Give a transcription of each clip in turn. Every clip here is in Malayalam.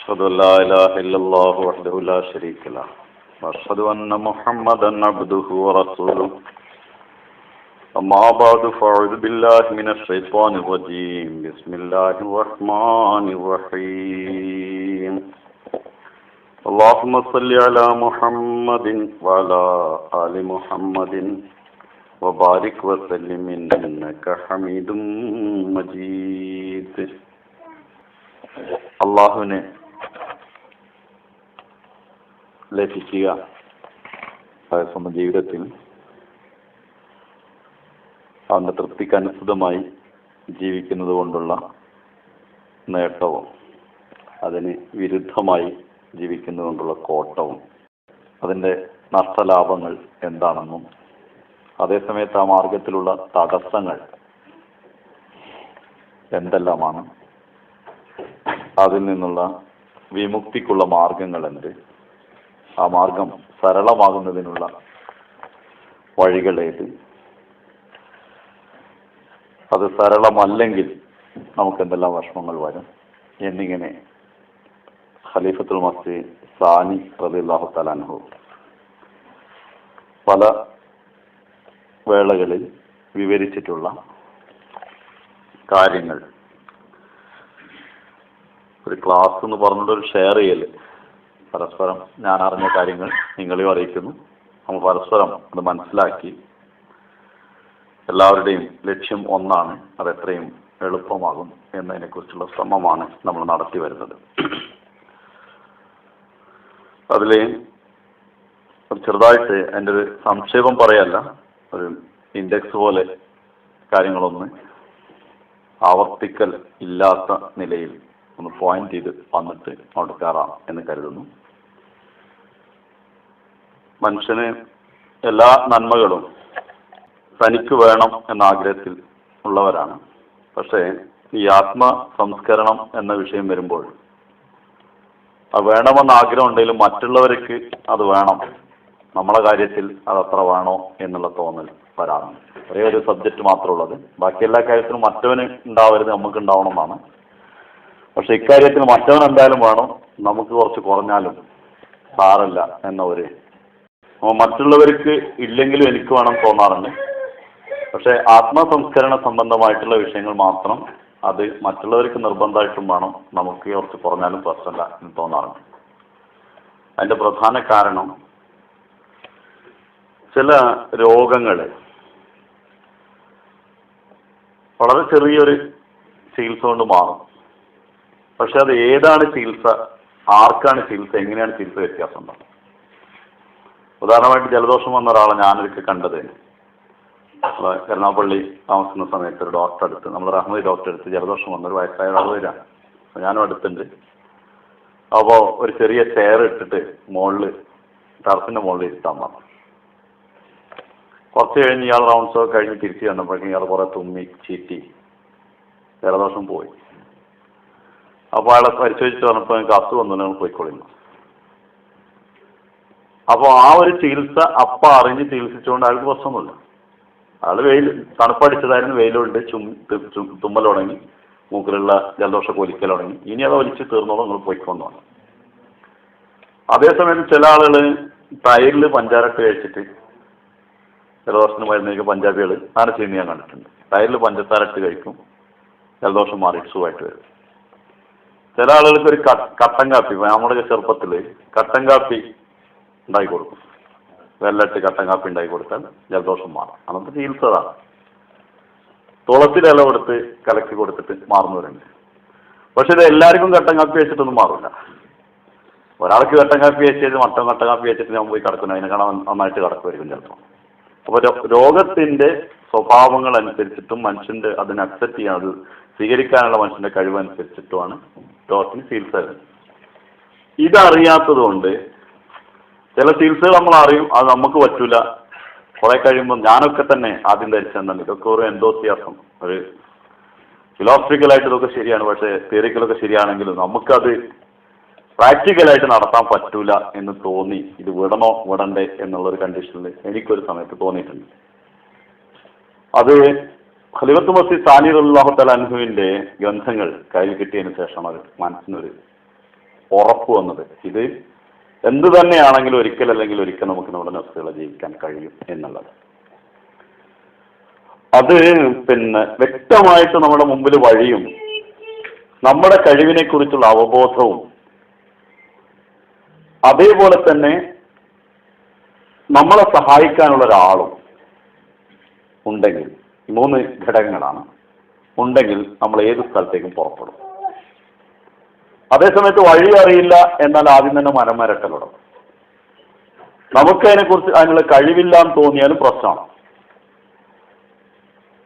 أشهد أن لا إله إلا الله وحده لا شريك له وأشهد أن محمدا عبده ورسوله أما بعد فأعوذ بالله من الشيطان الرجيم بسم الله الرحمن الرحيم اللهم صل على محمد وعلى آل محمد وبارك وسلم إنك حميد مجيد. അള്ളാഹുവിനെ ലഭിക്കുക സ്വന്തം ജീവിതത്തിൽ അവന്റെ തൃപ്തിക്ക് അനുസൃതമായി ജീവിക്കുന്നത് കൊണ്ടുള്ള നേട്ടവും അതിന് വിരുദ്ധമായി ജീവിക്കുന്നത് കൊണ്ടുള്ള കോട്ടവും അതിൻ്റെ നഷ്ടലാഭങ്ങൾ എന്താണെന്നും അതേസമയത്ത് ആ മാർഗത്തിലുള്ള തടസ്സങ്ങൾ എന്തെല്ലാമാണ്, അതിൽ നിന്നുള്ള വിമുക്തിക്കുള്ള മാർഗങ്ങൾ എന്ത്, ആ മാർഗം സരളമാകുന്നതിനുള്ള വഴികൾ ഏത്, അത് സരളമല്ലെങ്കിൽ നമുക്ക് എന്തെല്ലാം വിഷമങ്ങൾ വരും എന്നിങ്ങനെ ഖലീഫത്തുൽ മസീഹ് സാനി റളിയല്ലാഹു തആല അൻഹു പല വേളകളിൽ വിവരിച്ചിട്ടുള്ള കാര്യങ്ങൾ ഒരു ക്ലാസ് എന്ന് പറഞ്ഞിട്ട് ഒരു ഷെയർ ചെയ്യല്, പരസ്പരം ഞാൻ അറിഞ്ഞ കാര്യങ്ങൾ നിങ്ങളെയും അറിയിക്കുന്നു. നമ്മൾ പരസ്പരം അത് മനസ്സിലാക്കി എല്ലാവരുടെയും ലക്ഷ്യം ഒന്നാണ്, അതെത്രയും എളുപ്പമാകും എന്നതിനെക്കുറിച്ചുള്ള ശ്രമമാണ് നമ്മൾ നടത്തി വരുന്നത്. അതിൽ ചെറുതായിട്ട് എൻ്റെ ഒരു സംക്ഷേപം പറയല്ല, ഒരു ഇൻഡെക്സ് പോലെ കാര്യങ്ങളൊന്ന് ആവർത്തിക്കൽ ഇല്ലാത്ത നിലയിൽ ഒന്ന് പോയിന്റ് ചെയ്ത് വന്നിട്ട് അവിടെ കയറാം എന്ന് കരുതുന്നു. മനുഷ്യന് എല്ലാ നന്മകളും തനിക്ക് വേണം എന്ന ആഗ്രഹത്തിൽ ഉള്ളവരാണ്. പക്ഷേ ഈ ആത്മ സംസ്കരണം എന്ന വിഷയം വരുമ്പോൾ അത് വേണമെന്ന ആഗ്രഹം ഉണ്ടെങ്കിലും മറ്റുള്ളവർക്ക് അത് വേണം, നമ്മളെ കാര്യത്തിൽ അതത്ര വേണോ എന്നുള്ള തോന്നൽ വരാറുണ്ട്. ഒരേ ഒരു സബ്ജക്റ്റ് മാത്രമുള്ളത്, ബാക്കി എല്ലാ കാര്യത്തിലും മറ്റവന് ഉണ്ടാവരുത്, നമുക്ക് ഉണ്ടാവണം എന്നാണ്. പക്ഷെ ഇക്കാര്യത്തിൽ മറ്റവൻ എന്തായാലും വേണം, നമുക്ക് കുറച്ച് കുറഞ്ഞാലും സാരല്ല എന്ന ഒരു മറ്റുള്ളവർക്ക് ഇല്ലെങ്കിലും എനിക്ക് വേണം തോന്നാറുണ്ട്. പക്ഷെ ആത്മസംസ്കരണ സംബന്ധമായിട്ടുള്ള വിഷയങ്ങൾ മാത്രം അത് മറ്റുള്ളവർക്ക് നിർബന്ധമായിട്ടും വേണം, നമുക്ക് കുറച്ച് കുറഞ്ഞാലും പ്രശ്നമില്ല എന്ന് തോന്നാറുണ്ട്. അതിന്റെ പ്രധാന കാരണം ചില രോഗങ്ങൾ വളരെ ചെറിയൊരു ചികിത്സ കൊണ്ട് മാറും. പക്ഷെ അത് ഏതാണ് ചികിത്സ, ആർക്കാണ് ചികിത്സ, എങ്ങനെയാണ് ചികിത്സ വ്യത്യാസം ഉണ്ടാവും. ഉദാഹരണമായിട്ട് ജലദോഷം വന്ന ഒരാളെ ഞാനൊരിക്കൽ കണ്ടത് എറണാകുളപ്പള്ളി താമസിക്കുന്ന സമയത്ത് ഒരു ഡോക്ടറെ അടുത്ത്, നമ്മൾ റഹ്മദി ഡോക്ടറെ അടുത്ത് ജലദോഷം വന്നൊരു വയസ്സായ ആൾ വരികയാണ്. ഞാനും അടുത്തുണ്ട്. അപ്പോൾ ഒരു ചെറിയ ചെയർ ഇട്ടിട്ട് ടെറസിന്റെ മുകളിൽ ഇരുത്താൻ പറഞ്ഞു. കുറച്ച് കഴിഞ്ഞ് ഇയാൾ റൗണ്ട്സ് ഒക്കെ കഴിഞ്ഞ് തിരിച്ച് വന്നപ്പോഴേക്കും ഇയാൾ കുറെ തുമ്മി ചീറ്റി, ജലദോഷം പോയി. അപ്പോൾ അയാളെ പരിശോധിച്ച് പറഞ്ഞപ്പോൾ എനിക്ക് അസുഖം ഒന്നും പോയിക്കൊള്ളുന്നു. അപ്പോൾ ആ ഒരു ചികിത്സ അറിഞ്ഞ് ചികിത്സിച്ചുകൊണ്ട് അയാൾക്ക് പ്രശ്നമൊന്നുമില്ല. അയാൾ തണുപ്പടിച്ചതായിരുന്നു, വെയിലുണ്ട്, തുമ്മൽ തുടങ്ങി, മൂക്കിലുള്ള ജലദോഷമൊക്കെ ഒലിക്കൽ തുടങ്ങി, ഇനി അത് ഒലിച്ച് തീർന്നോളൂ, നിങ്ങൾ പോയിക്കൊണ്ടു വന്നു. അതേസമയം ചില ആളുകൾ തൈരിൽ പഞ്ചാരട്ട് കഴിച്ചിട്ട് ജലദോഷത്തിന് മരുന്നേക്ക് പഞ്ചാബികൾ അങ്ങനെ ചെയ്യുന്ന ഞാൻ കണ്ടിട്ടുണ്ട്. തൈരിൽ പഞ്ചസാര ഇട്ട് കഴിക്കും, ജലദോഷം മാറിയിട്ട് സുഖമായിട്ട് വരും. ചില ആളുകൾക്ക് ഒരു കട്ടൻ കാപ്പി, നമ്മുടെ ചെറുപ്പത്തിൽ കട്ടൻ കാപ്പി ഉണ്ടാക്കി കൊടുക്കും, വെല്ലട്ട് കട്ടൻ കാപ്പി ഉണ്ടാക്കി കൊടുത്താൽ ജലദോഷം മാറും. അന്നത്തെ ചികിത്സതാണ്. തുളസിയുടെ ഇല കൊടുത്ത് കലക്കി കൊടുത്തിട്ട് മാറുന്നവരുണ്ട്. പക്ഷെ ഇത് എല്ലാവർക്കും കട്ടൻ കാപ്പി വെച്ചിട്ടൊന്നും മാറില്ല. ഒരാൾക്ക് കട്ടൻ കാപ്പി വെച്ചത് മറ്റോ കട്ടൻ കാപ്പി വെച്ചിട്ട് ഞാൻ പോയി കിടക്കുന്നു, അതിനെ കാണാൻ നന്നായിട്ട് കിടക്കുമായിരിക്കും ചിലപ്പോൾ. അപ്പോൾ രോഗത്തിന്റെ സ്വഭാവങ്ങൾ അനുസരിച്ചിട്ടും മനുഷ്യന്റെ അതിനെ അക്സെപ്റ്റ് ചെയ്യാൻ, അത് സ്വീകരിക്കാനുള്ള മനുഷ്യന്റെ കഴിവനുസരിച്ചിട്ടുമാണ് രോഗത്തിന് ചികിത്സ. ഇതറിയാത്തത് കൊണ്ട് ചില ചികിത്സകൾ നമ്മൾ അറിയും, അത് നമുക്ക് പറ്റൂല. കുറെ കഴിയുമ്പോൾ ഞാനൊക്കെ തന്നെ ആദ്യം ധരിച്ചെന്നാണ് ഇതൊക്കെ ഒരു എന്തോസിയാസം, ഒരു ഫിലോസഫിക്കലായിട്ട് ഇതൊക്കെ ശരിയാണ്, പക്ഷേ തിയറിക്കലൊക്കെ ശരിയാണെങ്കിലും നമുക്കത് പ്രാക്ടിക്കലായിട്ട് നടത്താൻ പറ്റൂല എന്ന് തോന്നി. ഇത് വിടണ്ടേ എന്നുള്ളൊരു കണ്ടീഷനിൽ എനിക്കൊരു സമയത്ത് തോന്നിയിട്ടുണ്ട്. അത് ഖലീഫത്തുൽ മസീഹ് സാനി റളിയല്ലാഹു തആല അൻഹുവിന്റെ ഗ്രന്ഥങ്ങൾ കയ്യിൽ കിട്ടിയതിന് ശേഷം അത് മനസ്സിനൊരു ഉറപ്പ് വന്നത്. ഇത് എന്ത് തന്നെയാണെങ്കിലും ഒരിക്കൽ നമുക്ക് നമ്മുടെ നഫ്സുകളെ ജയിക്കാൻ കഴിയും എന്നുള്ളത്. അത് വ്യക്തമായിട്ട് നമ്മുടെ മുമ്പിൽ വഴിയും നമ്മുടെ കഴിവിനെ കുറിച്ചുള്ള അവബോധവും അതേപോലെ തന്നെ നമ്മളെ സഹായിക്കാനുള്ള ഒരാളും ഉണ്ടെങ്കിൽ, 3 ഘടകങ്ങളാണ് ഉണ്ടെങ്കിൽ നമ്മൾ ഏത് സ്ഥലത്തേക്കും പുറപ്പെടും. അതേസമയത്ത് വഴി അറിയില്ല എന്നാൽ ആദ്യം തന്നെ മരം വരട്ടലുടങ്ങും. നമുക്കതിനെക്കുറിച്ച് അതിനുള്ള കഴിവില്ലാന്ന് തോന്നിയാലും പ്രശ്നമാണ്.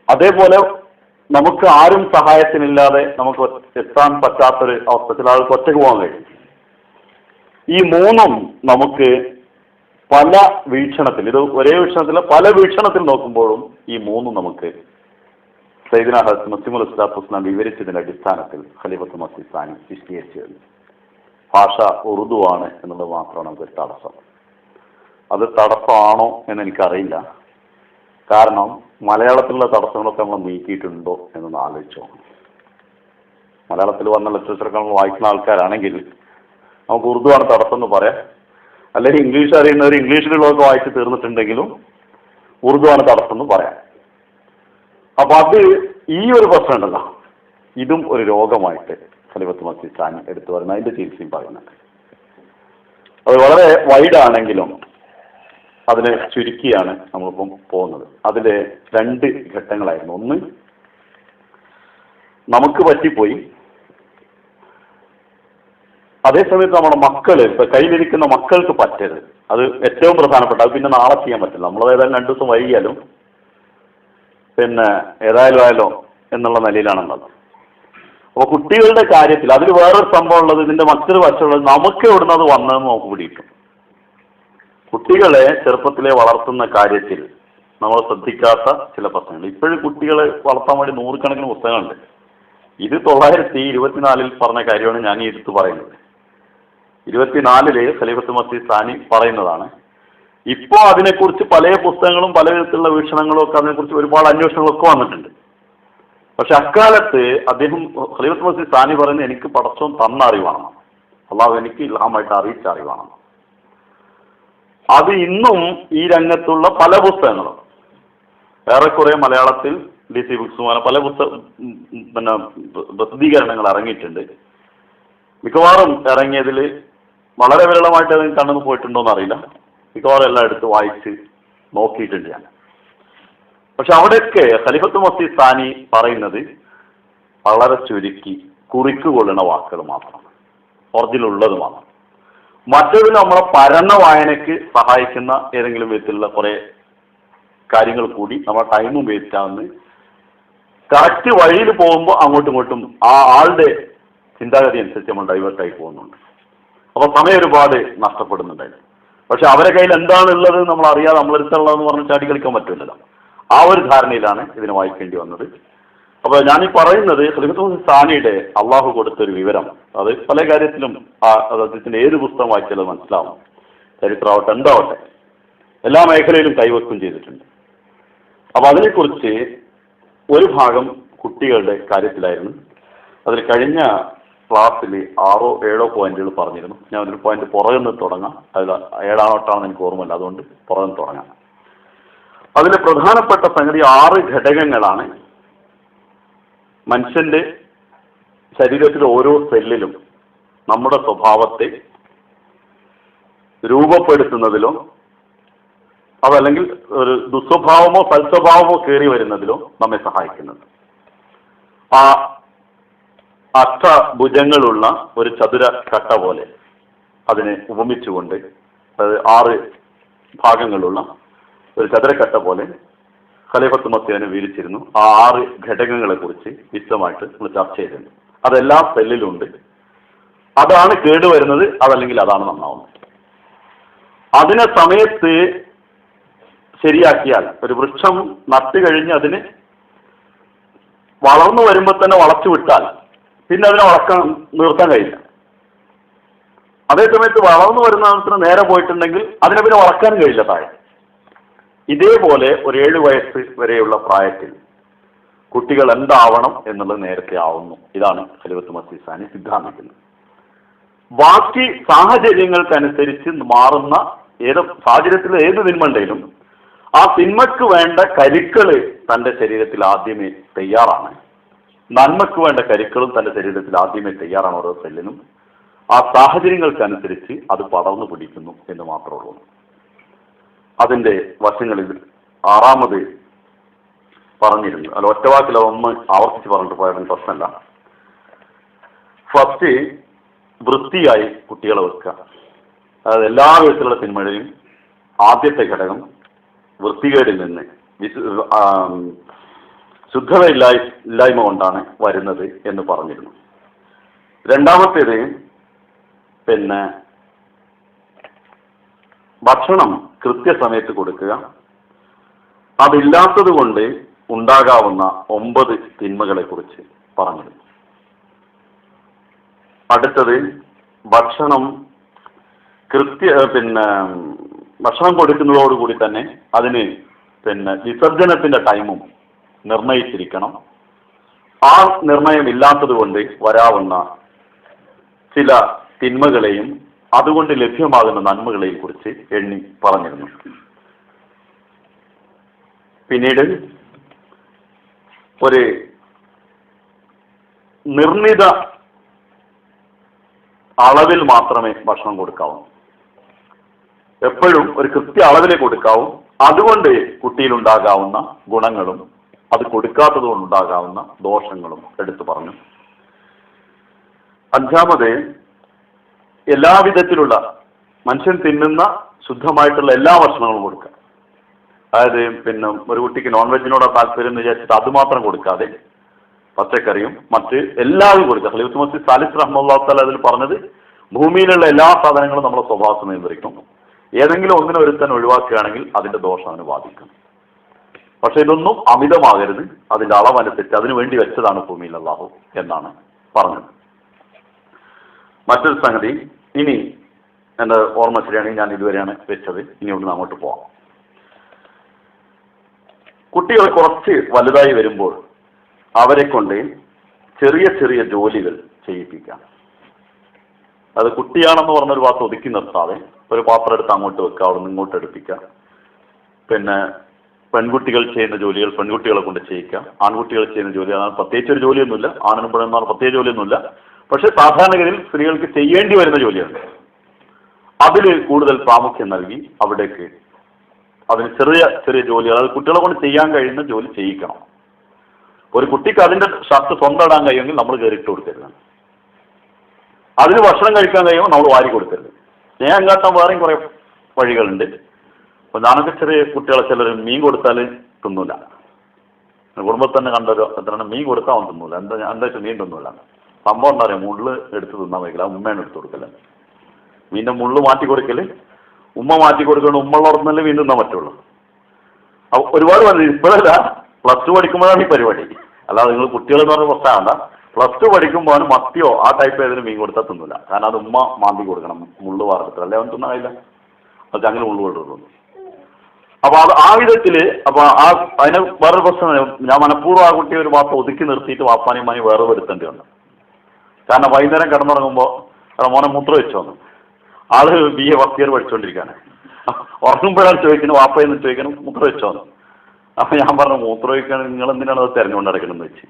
അതേപോലെ നമുക്ക് ആരും സഹായത്തിനില്ലാതെ നമുക്ക് എത്താൻ പറ്റാത്തൊരു അവസ്ഥയിൽ ആൾക്ക് ഒറ്റയ്ക്ക് പോകാൻ കഴിയും. ഈ 3ഉം നമുക്ക് പല വീക്ഷണത്തിൽ, ഇത് ഒരേ വീക്ഷണത്തിൽ പല വീക്ഷണത്തിൽ നോക്കുമ്പോഴും ഈ 3ഉം നമുക്ക് സയ്യിദുനാ ഹസ്രത്ത് മസീഹ് മൗഊദ് സ്വല്ലല്ലാഹു അലൈഹി വസല്ലം വിവരിച്ചതിന്റെ അടിസ്ഥാനത്തിൽ ഖലീഫത്തുൽ മസീഹ് സാനി വിശദീകരിച്ചു. ഭാഷ ഉറുദു ആണ് എന്നുള്ളത് മാത്രമാണ് നമുക്കൊരു തടസ്സം. അത് തടസ്സമാണോ എന്ന് എനിക്കറിയില്ല. കാരണം മലയാളത്തിലുള്ള തടസ്സങ്ങളൊക്കെ നമ്മൾ നീക്കിയിട്ടുണ്ടോ എന്നൊന്ന് ആലോചിച്ചോ. മലയാളത്തിൽ വന്ന ലിറ്ററേച്ചറൊക്കെ നമ്മൾ വായിക്കുന്ന ആൾക്കാരാണെങ്കിൽ നമുക്ക് ഉറുദു ആണ് തടസ്സം എന്ന് പറയാം. അല്ലെങ്കിൽ ഇംഗ്ലീഷ് അറിയുന്നവർ ഇംഗ്ലീഷിലുള്ളതൊക്കെ വായിച്ച് തീർന്നിട്ടുണ്ടെങ്കിലും ഉറുദു ആണ് തടസ്സം എന്ന് പറയാം. അപ്പൊ അത് ഈ ഒരു പ്രശ്നം ഉണ്ടല്ലോ, ഇതും ഒരു രോഗമായിട്ട് ഖലീഫത്തുൽ മസീഹ് സാനി എടുത്തു പറയുന്നത്, അതിന്റെ ചികിത്സയും പറയുന്നുണ്ട്. അത് വളരെ വൈഡാണെങ്കിലും അതിനെ ചുരുക്കിയാണ് നമ്മളിപ്പം പോകുന്നത്. അതിലെ 2 ഘട്ടങ്ങളായിരുന്നു. ഒന്ന്, നമുക്ക് പറ്റിപ്പോയി, അതേസമയത്ത് നമ്മുടെ മക്കള്, ഇപ്പൊ കയ്യിലിരിക്കുന്ന മക്കൾക്ക് പറ്റരുത്. അത് ഏറ്റവും പ്രധാനപ്പെട്ട. അത് പിന്നെ നാളെ ചെയ്യാൻ പറ്റില്ല. നമ്മൾ ഏതായാലും 2 ദിവസം വൈകിയാലും ഏതായാലും ആയാലോ എന്നുള്ള നിലയിലാണുള്ളത്. അപ്പോൾ കുട്ടികളുടെ കാര്യത്തിൽ അതിൽ വേറൊരു സംഭവം ഉള്ളത്, ഇതിന്റെ മറ്റൊരു വശമുള്ളത്, നമുക്ക് എവിടുന്ന് അത് വന്നതെന്ന് നമുക്ക് പിടിക്കും. കുട്ടികളെ ചെറുപ്പത്തിലെ വളർത്തുന്ന കാര്യത്തിൽ നമ്മൾ ശ്രദ്ധിക്കാത്ത ചില പ്രശ്നങ്ങൾ. ഇപ്പോഴും കുട്ടികളെ വളർത്താൻ വേണ്ടി 100 കണക്കിന് പുസ്തകങ്ങളുണ്ട്. ഇത് 924 പറഞ്ഞ കാര്യമാണ് ഞാൻ ഈ എടുത്ത് പറയുന്നത്. 24 ഖലീഫത്തുൽ മസീഹ് സാനി പറയുന്നതാണ്. ഇപ്പോൾ അതിനെക്കുറിച്ച് പല പുസ്തകങ്ങളും പല വിധത്തിലുള്ള വീക്ഷണങ്ങളും ഒക്കെ അതിനെക്കുറിച്ച് ഒരുപാട് അന്വേഷണങ്ങളൊക്കെ വന്നിട്ടുണ്ട്. പക്ഷെ അക്കാലത്ത് അദ്ദേഹം ഖലീഫത്തുൽ മസീഹ് സാനി പറയുന്നത് എനിക്ക് പടച്ചോൻ തന്ന അറിവാണ്, അള്ളാഹു എനിക്ക് ഇൽഹാമായിട്ട് അറിയിച്ച അറിവാണ്. അത് ഇന്നും ഈ രംഗത്തുള്ള പല പുസ്തകങ്ങളും ഏറെക്കുറെ മലയാളത്തിൽ DC ബുക്സ് പല പ്രസിദ്ധീകരണങ്ങൾ ഇറങ്ങിയിട്ടുണ്ട്. മിക്കവാറും ഇറങ്ങിയതിൽ വളരെ വിരളമായിട്ട് അതിന് കണ്ടെന്ന് പോയിട്ടുണ്ടോ എന്നറിയില്ല. മിക്കവാറും എല്ലാം എടുത്ത് വായിച്ച് നോക്കിയിട്ടുണ്ട് ഞാൻ. പക്ഷെ അവിടെയൊക്കെ ഖലീഫത്തുൽ മസീഹ് സാനി പറയുന്നത് വളരെ ചുരുക്കി കുറിക്കുകൊള്ളുന്ന വാക്കുകൾ മാത്രമാണ്, ഒറിജിനുള്ളത് മാത്രം. മറ്റൊരു നമ്മളെ പരന്ന വായനയ്ക്ക് സഹായിക്കുന്ന ഏതെങ്കിലും വിധത്തിലുള്ള കുറെ കാര്യങ്ങൾ കൂടി നമ്മുടെ ടൈമും വേസ്റ്റ് ആവുന്ന, കറക്റ്റ് വഴിയിൽ പോകുമ്പോൾ അങ്ങോട്ടും ഇങ്ങോട്ടും ആ ആളുടെ ചിന്താഗതി അനുസരിച്ച് നമ്മൾ ഡൈവേർട്ടായി പോകുന്നുണ്ട്. അപ്പോൾ സമയം ഒരുപാട് നഷ്ടപ്പെടുന്നുണ്ടായിരുന്നു. പക്ഷെ അവരെ കയ്യിൽ എന്താണുള്ളത് നമ്മൾ അറിയാതെ നമ്മളെടുത്തുള്ളതെന്ന് പറഞ്ഞ് ചാടി കളിക്കാൻ പറ്റില്ലല്ലോ. ആ ഒരു ധാരണയിലാണ് ഇതിനെ വായിക്കേണ്ടി വന്നത്. അപ്പോൾ ഞാനീ പറയുന്നത് ഖലീഫത്തുൽ മസീഹ് സാനിയുടെ അള്ളാഹു കൊടുത്തൊരു വിവരം, അത് പല കാര്യത്തിലും അദ്ദേഹത്തിന്റെ ഏത് പുസ്തകം വായിച്ചാലും മനസ്സിലാവും. ചരിത്രമാവട്ടെ എന്താവട്ടെ എല്ലാ മേഖലയിലും കൈവയ്ക്കും ചെയ്തിട്ടുണ്ട്. അപ്പൊ അതിനെക്കുറിച്ച് ഒരു ഭാഗം കുട്ടികളുടെ കാര്യത്തിലായിരുന്നു. അതിൽ കഴിഞ്ഞ ക്ലാസ്സിൽ 6 or 7 പോയിന്റുകൾ പറഞ്ഞിരുന്നു. ഞാൻ ഒരു പോയിന്റ് പുറകിൽ നിന്ന് തുടങ്ങാം. അതിൽ 7 or 8 എനിക്ക് ഓർമ്മയില്ല, അതുകൊണ്ട് പുറകിൽ നിന്ന് തുടങ്ങാം. അതിൽ പ്രധാനപ്പെട്ട സംഗതി 6 ഘടകങ്ങളാണ് മനുഷ്യന്റെ ശരീരത്തിലെ ഓരോ സെല്ലിലും നമ്മുടെ സ്വഭാവത്തെ രൂപപ്പെടുത്തുന്നതിലോ അതല്ലെങ്കിൽ ഒരു ദുസ്വഭാവമോ സൽസ്വഭാവമോ കയറി വരുന്നതിലോ നമ്മെ സഹായിക്കുന്നത്. ആ അഷ്ടഭുജങ്ങളുള്ള ഒരു ചതുര കട്ട പോലെ അതിനെ ഉപമിച്ചുകൊണ്ട്, അതായത് 6 ഭാഗങ്ങളുള്ള ഒരു ചതുരക്കട്ട പോലെ ഖലീഫത്തുൽ മസീഹ് വിവരിച്ചിരുന്നു. ആ 6 ഘടകങ്ങളെ കുറിച്ച് വിശദമായിട്ട് നമ്മൾ ചർച്ച ചെയ്തിട്ടുണ്ട്. അതെല്ലാ സെല്ലിലുണ്ട്. അതാണ് കേടുവരുന്നത്, അതല്ലെങ്കിൽ അതാണ് നന്നാവുന്നത്. അതിനെ സമയത്ത് ശരിയാക്കിയാൽ, ഒരു വൃക്ഷം നട്ട് കഴിഞ്ഞ് അതിന് വളർന്നു വരുമ്പോൾ തന്നെ വളച്ചു വിട്ടാൽ പിന്നെ അതിനെ നിർത്താൻ കഴിയില്ല. അതേസമയത്ത് വളർന്നു വരുന്ന നേരെ പോയിട്ടുണ്ടെങ്കിൽ അതിനെ പിന്നെ വളർക്കാനും കഴിയില്ല താഴെ. ഇതേപോലെ ഒരു 7 വയസ്സ് വരെയുള്ള പ്രായത്തിൽ കുട്ടികൾ എന്താവണം എന്നുള്ളത് നേരത്തെ ആവുന്നു. ഇതാണ് ഖലീഫത്തുൽ മസീഹ് സാനി സിദ്ധാന്തിക്കുന്നത്. ബാക്കി സാഹചര്യങ്ങൾക്കനുസരിച്ച് മാറുന്ന ഏത് സാഹചര്യത്തിൽ ഏത് തിന്മ ഉണ്ടെങ്കിലും ആ തിന്മക്ക് വേണ്ട കരുക്കള് തന്റെ ശരീരത്തിൽ ആദ്യമേ തയ്യാറാണ്. നന്മക്ക് വേണ്ട കരുക്കളും തന്റെ ശരീരത്തിൽ ആദ്യമേ തയ്യാറാണ് ഓരോ സെല്ലിനും. ആ സാഹചര്യങ്ങൾക്കനുസരിച്ച് അത് പടർന്നു പിടിക്കുന്നു എന്ന് മാത്രമേ ഉള്ളൂ. അതിന്റെ വശങ്ങളിൽ ആറാമത് പറഞ്ഞിരുന്നു, അല്ല ഒറ്റവാക്കിൽ ഒന്ന് ആവർത്തിച്ച് പറഞ്ഞിട്ട് പോയാലും പ്രശ്നമല്ല. ഫസ്റ്റ്, വൃത്തിയായി കുട്ടികളെ വെക്കുക. അതായത് എല്ലാ വിധത്തിലുള്ള തിന്മഴയും ആദ്യത്തെ ഘടകം വൃത്തികേടിൽ നിന്ന് ശുദ്ധതയില്ലായ്മ കൊണ്ടാണ് വരുന്നത് എന്ന് പറഞ്ഞിരുന്നു. രണ്ടാമത്തേത് ഭക്ഷണം കൃത്യസമയത്ത് കൊടുക്കുക. അതില്ലാത്തത് കൊണ്ട് ഉണ്ടാകാവുന്ന 9 തിന്മകളെ കുറിച്ച് പറഞ്ഞിരുന്നു. അടുത്തത് ഭക്ഷണം ഭക്ഷണം കൊടുക്കുന്നതോടുകൂടി തന്നെ അതിന് വിസർജനത്തിന്റെ ടൈമും നിർണയിച്ചിരിക്കണം. ആ നിർണയം ഇല്ലാത്തത് കൊണ്ട് വരാവുന്ന ചില തിന്മകളെയും അതുകൊണ്ട് ലഭ്യമാകുന്ന നന്മകളെയും കുറിച്ച് എണ്ണി പറഞ്ഞിരുന്നു. പിന്നീട് ഒരു നിർണിത അളവിൽ മാത്രമേ ഭക്ഷണം കൊടുക്കാവൂ. എപ്പോഴും ഒരു കൃത്യ അളവിലേ കൊടുക്കാവൂ. അതുകൊണ്ട് കുട്ടിയിലുണ്ടാകാവുന്ന ഗുണങ്ങളും അത് കൊടുക്കാത്തത് കൊണ്ടുണ്ടാകാവുന്ന ദോഷങ്ങളും എടുത്തു പറഞ്ഞു. അഞ്ചാമത്, എല്ലാവിധത്തിലുള്ള മനുഷ്യൻ തിന്നുന്ന ശുദ്ധമായിട്ടുള്ള എല്ലാ ഭക്ഷണങ്ങളും കൊടുക്കുക. അതായത് ഒരു കുട്ടിക്ക് നോൺ വെജിനോട് താല്പര്യം എന്ന് വിചാരിച്ചിട്ട് അത് മാത്രം കൊടുക്കാതെ പച്ചക്കറിയും മറ്റ് എല്ലാവരും കൊടുക്കുക. ഖലീഫത്തുൽ മസീഹ് സാലിസ് റഹ്മത്തുള്ളാഹി തആല അതിൽ പറഞ്ഞത് ഭൂമിയിലുള്ള എല്ലാ സാധനങ്ങളും നമ്മളെ സ്വഭാവത്തെ നിയന്ത്രിക്കും. ഏതെങ്കിലും ഒന്നിനെ ഒരുത്തൻ ഒഴിവാക്കുകയാണെങ്കിൽ അതിന്റെ ദോഷം അവന് ബാധിക്കും. പക്ഷെ ഇതൊന്നും അമിതമാകരുത്, അതിന്റെ അളവനുസരിച്ച് അതിനു വേണ്ടി വെച്ചതാണ് ഭൂമിയിൽ അല്ലാഹു എന്നാണ് പറഞ്ഞത്. മറ്റൊരു സംഗതി, ഇനി എൻ്റെ ഓർമ്മ ശരിയാണെങ്കിൽ ഞാൻ ഇതുവരെയാണ് വെച്ചത്, ഇനി ഇവിടുന്ന് അങ്ങോട്ട് പോവാം. കുട്ടികൾ കുറച്ച് വലുതായി വരുമ്പോൾ അവരെ കൊണ്ട് ചെറിയ ചെറിയ ജോലികൾ ചെയ്യിപ്പിക്കാം. അത് കുട്ടിയാണെന്ന് പറഞ്ഞൊരു ഭാഗത്ത് ഒതുക്കി നിർത്താതെ ഒരു പാത്രം എടുത്ത് അങ്ങോട്ട് വെക്കുക, അവിടെ നിന്ന് ഇങ്ങോട്ട് എടുപ്പിക്കുക. പെൺകുട്ടികൾ ചെയ്യുന്ന ജോലികൾ പെൺകുട്ടികളെ കൊണ്ട് ചെയ്യിക്കുക. ആൺകുട്ടികൾ ചെയ്യുന്ന ജോലി, അതാണ് പ്രത്യേകിച്ച് ഒരു ജോലിയൊന്നുമില്ല, ആണിനും പെണ്ണെന്ന് പ്രത്യേക ജോലിയൊന്നുമില്ല. പക്ഷെ സാധാരണഗതിയിൽ സ്ത്രീകൾക്ക് ചെയ്യേണ്ടി വരുന്ന ജോലിയുണ്ട്. അതിൽ കൂടുതൽ പ്രാമുഖ്യം നൽകി അവിടേക്ക് അതിന് ചെറിയ ചെറിയ ജോലികൾ, അത് കുട്ടികളെ കൊണ്ട് ചെയ്യാൻ കഴിയുന്ന ജോലി ചെയ്യിക്കണം. ഒരു കുട്ടിക്ക് അതിന്റെ ഷർട്ട് സ്വന്തം ഇടാൻ കഴിയുമെങ്കിൽ നമ്മൾ കയറിയിട്ട് കൊടുക്കരുത്. അതിന് ഭക്ഷണം കഴിക്കാൻ കഴിയുമ്പോൾ നമ്മൾ വാരി കൊടുക്കരുത്. സ്നേഹം കാട്ടാൻ വേറെയും കുറെ വഴികളുണ്ട്. അപ്പൊ ഞാനൊക്കെ ചെറിയ കുട്ടികളെ ചിലർ മീൻ കൊടുത്താൽ തിന്നൂല. കുടുംബത്തിൽ തന്നെ കണ്ടൊരു എത്രയാണ് മീൻ കൊടുത്താൽ അവൻ തിന്നൂല. എന്താ വെച്ചാൽ മീൻ തിന്നൂല. സംഭവം എന്താ പറയുക, മുള്ള് എടുത്ത് തിന്നാൻ വയ്ക്കില്ല, ഉമ്മയാണ് എടുത്ത് കൊടുക്കല്. മീനിന്റെ മുള്ള് മാറ്റി കൊടുക്കല് ഉമ്മ മാറ്റി കൊടുക്കണം. ഉമ്മ ഉറന്നല്ലേ മീൻ തിന്നാൻ പറ്റുള്ളൂ. അപ്പൊ ഒരുപാട് പറഞ്ഞു. ഇപ്പോഴല്ല, +2 പഠിക്കുമ്പോഴാണ് ഈ പരിപാടി. അല്ലാതെ നിങ്ങൾ കുട്ടികളെന്ന് പറഞ്ഞ പ്രശ്നമല്ല. +2 പഠിക്കുമ്പോൾ മത്തിയോ ആ ടൈപ്പ് ഏതെങ്കിലും മീൻ കൊടുത്താൽ തിന്നില്ല. കാരണം അത് ഉമ്മ മാന്തി കൊടുക്കണം, മുള്ള് വാർത്തിട്ട്, അല്ലെ അവൻ തിന്നാൻ കഴിയില്ല. അത് അങ്ങനെ മുള്ളു കൊടുക്കുന്നു. അപ്പൊ അത് ആ വിധത്തില് അതിന് വേറൊരു പ്രശ്നം, ഞാൻ മനഃപൂർവ്വം ആ കുട്ടിയെ ഒരു ഭാഗത്ത് ഒതുക്കി നിർത്തിയിട്ട് വാപ്പാനെയും മാനി വേറെ വരുത്തേണ്ടി വന്നു. കാരണം വൈകുന്നേരം കിടന്നുറങ്ങുമ്പോൾ മോനെ മൂത്രം വെച്ചു വന്നു. ആള് BA ഫസ്റ്റ് ഇയർ പഠിച്ചുകൊണ്ടിരിക്കുകയാണ്. ഉറങ്ങുമ്പോഴാണ് ചോദിക്കുന്നത്, വാപ്പയെന്ന് ചോദിക്കണം മൂത്രം വെച്ചോ വന്നു. അപ്പൊ ഞാൻ പറഞ്ഞു, മൂത്രം വയ്ക്കാൻ നിങ്ങൾ എന്തിനാണ് അത് തെരഞ്ഞുകൊണ്ട് നടക്കണമെന്ന് വെച്ച്.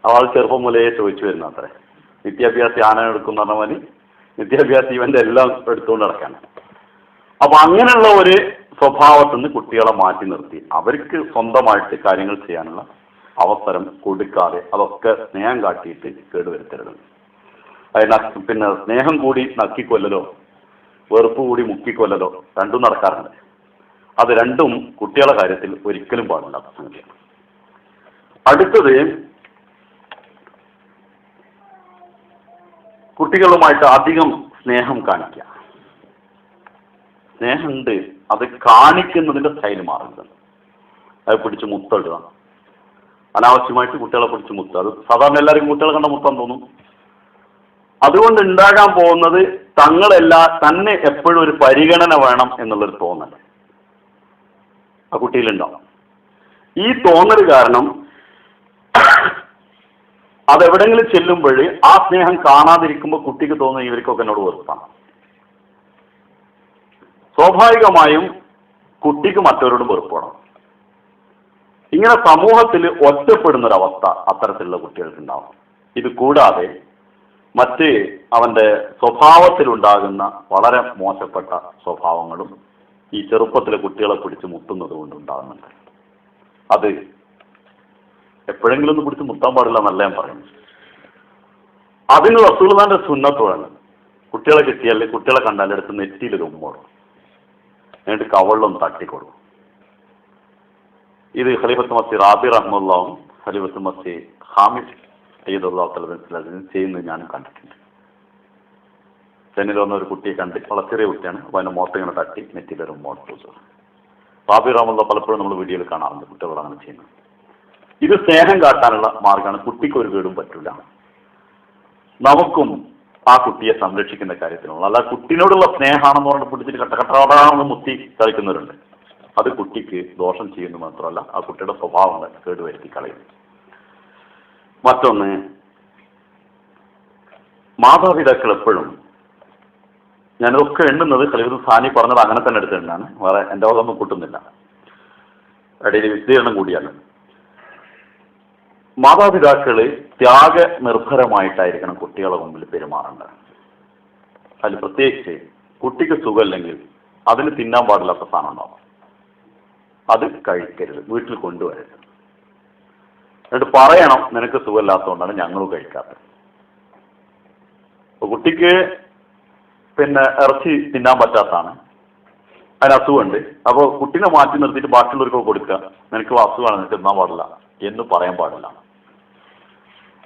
അപ്പോൾ ആൾ ചെറുപ്പം മുതലേ ചോദിച്ചു വരുന്ന അത്രേ. നിത്യാഭ്യാസി ആന എടുക്കുന്ന പറഞ്ഞ മാതിരി നിത്യാഭ്യാസി ഇവന്റെ എല്ലാം എടുത്തുകൊണ്ട് നടക്കാണ്. അപ്പൊ അങ്ങനെയുള്ള ഒരു സ്വഭാവത്തിൽ നിന്ന് കുട്ടികളെ മാറ്റി നിർത്തി അവർക്ക് സ്വന്തമായിട്ട് കാര്യങ്ങൾ ചെയ്യാനുള്ള അവസരം കൊടുക്കാതെ അതൊക്കെ സ്നേഹം കാട്ടിയിട്ട് കേടുവരുത്തരുത്. അത് സ്നേഹം കൂടി നക്കിക്കൊല്ലലോ വെറുപ്പ് കൂടി മുക്കിക്കൊല്ലലോ രണ്ടും നടക്കാറുണ്ട്. അത് രണ്ടും കുട്ടികളുടെ കാര്യത്തിൽ ഒരിക്കലും പാടില്ലാത്ത സംഗതിയാണ്. അടുത്തത്, കുട്ടികളുമായിട്ട് അധികം സ്നേഹം കാണിക്കുക. സ്നേഹമുണ്ട്, അത് കാണിക്കുന്നതിന്റെ സ്റ്റൈൽ മാറുന്നത്. അത് പിടിച്ച് മുത്തിടുക, അനാവശ്യമായിട്ട് കുട്ടികളെ പിടിച്ച് മുത്തുക. അത് സാധാരണ എല്ലാവർക്കും കുട്ടികളെ കണ്ട മുത്താൻ തോന്നും. അതുകൊണ്ട് ഉണ്ടാകാൻ പോകുന്നത് തന്നെ എപ്പോഴും ഒരു പരിഗണന വേണം എന്നുള്ളൊരു തോന്നൽ ആ കുട്ടിയിലുണ്ടാവും. ഈ തോന്നൽ കാരണം അതെവിടെങ്കിലും ചെല്ലുമ്പോൾ ആ സ്നേഹം കാണാതിരിക്കുമ്പോൾ കുട്ടിക്ക് തോന്നുന്ന ഇവർക്കൊക്കെ എന്നോട് വെറുപ്പാണ്. സ്വാഭാവികമായും കുട്ടിക്ക് മറ്റവരോട് വെറുപ്പ് വേണം. ഇങ്ങനെ സമൂഹത്തിൽ ഒറ്റപ്പെടുന്നൊരവസ്ഥ അത്തരത്തിലുള്ള കുട്ടികൾക്ക് ഉണ്ടാവും. ഇത് കൂടാതെ മറ്റ് അവന്റെ സ്വഭാവത്തിലുണ്ടാകുന്ന വളരെ മോശപ്പെട്ട സ്വഭാവങ്ങളും ഈ ചെറുപ്പത്തിലെ കുട്ടികളെ പിടിച്ച് മുട്ടുന്നത് കൊണ്ടുണ്ടാകുന്നുണ്ട്. അത് എപ്പോഴെങ്കിലും ഒന്ന് പിടിച്ച് മുട്ടാൻ പാടില്ല എന്നല്ല ഞാൻ പറയുന്നു. അതിന് റസൂലുള്ളാഹിന്റെ സുന്നത്ത് വേണം. കുട്ടികളെ കിട്ടിയാൽ കുട്ടികളെ കണ്ടാൽ എടുത്ത് നെറ്റിയിൽ ഉമ്മോടും, എന്നിട്ട് കവളിലൊന്ന് തട്ടിക്കൊടുക്കും. ഇത് ഖലീഫത്ത് മസീ റാബി റഹ്മത്തുള്ളാഹും ഖലീഫത്ത് മസീ ഹാമിദ് അയ്യദുല്ലാഹു ചെയ്യുന്നത് ഞാനും കണ്ടിട്ടുണ്ട്. ചെന്നിൽ വന്ന ഒരു കുട്ടിയെ കണ്ട്, വളരെ ചെറിയ കുട്ടിയാണ്, അപ്പോൾ അതിൻ്റെ മുഖത്ത് ഇങ്ങനെ തട്ടി നെറ്റിയിലൊരു മോട്ട്. റാബി റഹ്മത്തുള്ളാഹ് പലപ്പോഴും നമ്മൾ വീഡിയോയിൽ കാണാറുണ്ട് കുട്ടികളോട് അങ്ങനെ ചെയ്യുന്നത്. ഇത് സ്നേഹം കാട്ടാനുള്ള മാർഗമാണ്. കുട്ടിക്ക് ഒരു കേടും പറ്റില്ല. നമുക്കും ആ കുട്ടിയെ സംരക്ഷിക്കുന്ന കാര്യത്തിനുള്ള, അല്ല കുട്ടിനോടുള്ള സ്നേഹമാണെന്ന് പറഞ്ഞിട്ട് പിടിച്ചിട്ട് കട്ടകട്ടാണെന്ന് മുത്തി കളിക്കുന്നവരുണ്ട്. അത് കുട്ടിക്ക് ദോഷം ചെയ്യുന്നു മാത്രമല്ല ആ കുട്ടിയുടെ സ്വഭാവങ്ങൾ കേടുവരുത്തി കളയും. മറ്റൊന്ന്, മാതാപിതാക്കൾ എപ്പോഴും, ഞാനിതൊക്കെ എണ്ണുന്നത് ഖലീഫത്ത് സാനി പറഞ്ഞത് അങ്ങനെ തന്നെ എടുത്തിട്ടാണ്, വേറെ എൻ്റെ വകയൊന്നും കൂട്ടുന്നില്ല, ഇടയിൽ വിസ്തീർണം കൂടിയാണ്. മാതാപിതാക്കള് ത്യാഗനിർഭരമായിട്ടായിരിക്കണം കുട്ടികളെ മുമ്പിൽ പെരുമാറേണ്ടത്. അതിൽ പ്രത്യേകിച്ച് കുട്ടിക്ക് സുഖമില്ലെങ്കിൽ അതിന് തിന്നാൻ പാടില്ലാത്ത സാധനം ഉണ്ടാവും, അത് കഴിക്കരുത്, വീട്ടിൽ കൊണ്ടുവരരുത്. എന്നിട്ട് പറയണം നിനക്ക് സുഖമില്ലാത്തതുകൊണ്ടാണ് ഞങ്ങളും കഴിക്കാത്തത്. കുട്ടിക്ക് ഇറച്ചി തിന്നാൻ പറ്റാത്തതാണ്, അതിന് അസുഖമുണ്ട്, അപ്പോൾ കുട്ടീനെ മാറ്റി നിർത്തിയിട്ട് ബാക്കിയുള്ളവർക്ക് കൊടുക്കുക, നിനക്ക് അസുഖമാണ് നിനക്ക് തിന്നാൻ പാടില്ല എന്ന് പറയാൻ പാടില്ല.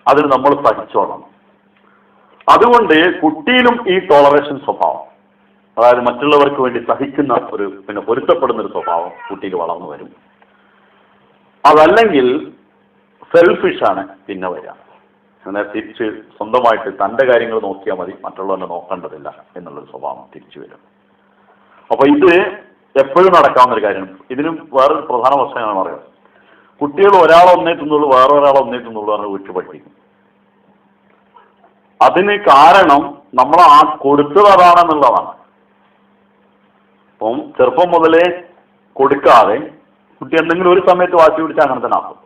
അതിന് നമ്മൾ സഹിച്ചോളണം. അതുകൊണ്ട് കുട്ടിയിലും ഈ ടോളറേഷൻ സ്വഭാവം, അതായത് മറ്റുള്ളവർക്ക് വേണ്ടി സഹിക്കുന്ന ഒരു പൊരുത്തപ്പെടുന്ന ഒരു സ്വഭാവം കുട്ടിയിൽ വളർന്നു വരും. അതല്ലെങ്കിൽ സെൽഫിഷാണ് പിന്നെ വരിക. അങ്ങനെ തിരിച്ച് സ്വന്തമായിട്ട് തൻ്റെ കാര്യങ്ങൾ നോക്കിയാൽ മതി, മറ്റുള്ളവരെ നോക്കേണ്ടതില്ല എന്നുള്ളൊരു സ്വഭാവം തിരിച്ചു വരും. അപ്പൊ ഇത് എപ്പോഴും നടക്കാവുന്ന ഒരു കാര്യമാണ്. ഇതിനും വേറൊരു പ്രധാന പ്രശ്നം ഞാൻ പറയാം. കുട്ടികൾ ഒരാളൊന്നേ തിന്നുള്ളൂ, വേറെ ഒരാളൊന്നേ തിന്നുള്ളൂ പറഞ്ഞ് വീട്ടിൽ പഠിപ്പിക്കും. അതിന് കാരണം നമ്മൾ കൊടുത്തത് അതാണെന്നുള്ളതാണ്. അപ്പം ചെറുപ്പം മുതലേ കൊടുക്കാതെ കുട്ടി എന്തെങ്കിലും ഒരു സമയത്ത് വാശി പിടിച്ചാൽ അങ്ങനെ തന്നെ ആക്കും.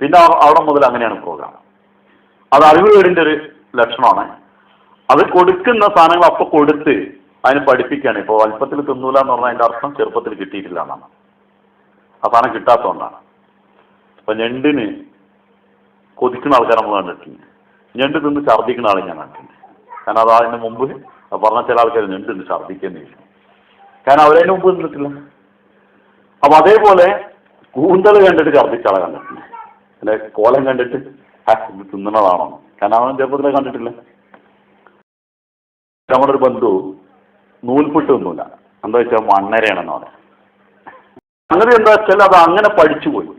പിന്നെ അവിടെ മുതൽ അങ്ങനെയാണ് പ്രോഗ്രാം. അത് അറിവുകേടിൻ്റെ ഒരു ലക്ഷണമാണ്. അത് കൊടുക്കുന്ന സാധനങ്ങൾ അപ്പോൾ കൊടുത്ത് അതിന് പഠിപ്പിക്കുകയാണ്. ഇപ്പോൾ വലുപ്പത്തിൽ തിന്നൂല എന്ന് പറഞ്ഞാൽ അതിൻ്റെ അർത്ഥം ചെറുപ്പത്തിൽ കിട്ടിയിട്ടില്ല എന്നാണ്. ആ സാധനം കിട്ടാത്തതുകൊണ്ടാണ്. ഇപ്പം ഞണ്ടിന് കൊതിക്കുന്ന ആൾക്കാർ നമ്മൾ കണ്ടിട്ടുണ്ട്, ഞണ്ട് തിന്ന് ഛർദ്ദിക്കുന്ന ആളെ ഞാൻ കണ്ടിട്ടുണ്ട്. കാരണം അത് അതിന് മുമ്പ് പറഞ്ഞ ചില ആൾക്കാർ ഞണ്ട് തിന്ന് ഛർദ്ദിക്കുകയെന്ന് ചോദിച്ചു, കാരണം അവരതിന് മുമ്പ് തിന്നിട്ടില്ല. അപ്പം അതേപോലെ കൂന്തൽ കണ്ടിട്ട് ഛർദ്ദിച്ച ആളെ കണ്ടിട്ടുണ്ട്, അല്ലെ കോലം കണ്ടിട്ട് ഇത് തിന്നണതാണോ, കാരണം അവൻ ചെറുപ്പത്തിലെ കണ്ടിട്ടില്ല. നമ്മുടെ ഒരു ബന്ധു നൂൽപുട്ട് തിന്നൂല, എന്താ വെച്ചാൽ മണ്ണരയാണെന്ന് പറയാം. അങ്ങനെ എന്താ വെച്ചാൽ അത് അങ്ങനെ പഠിച്ചുപോയി.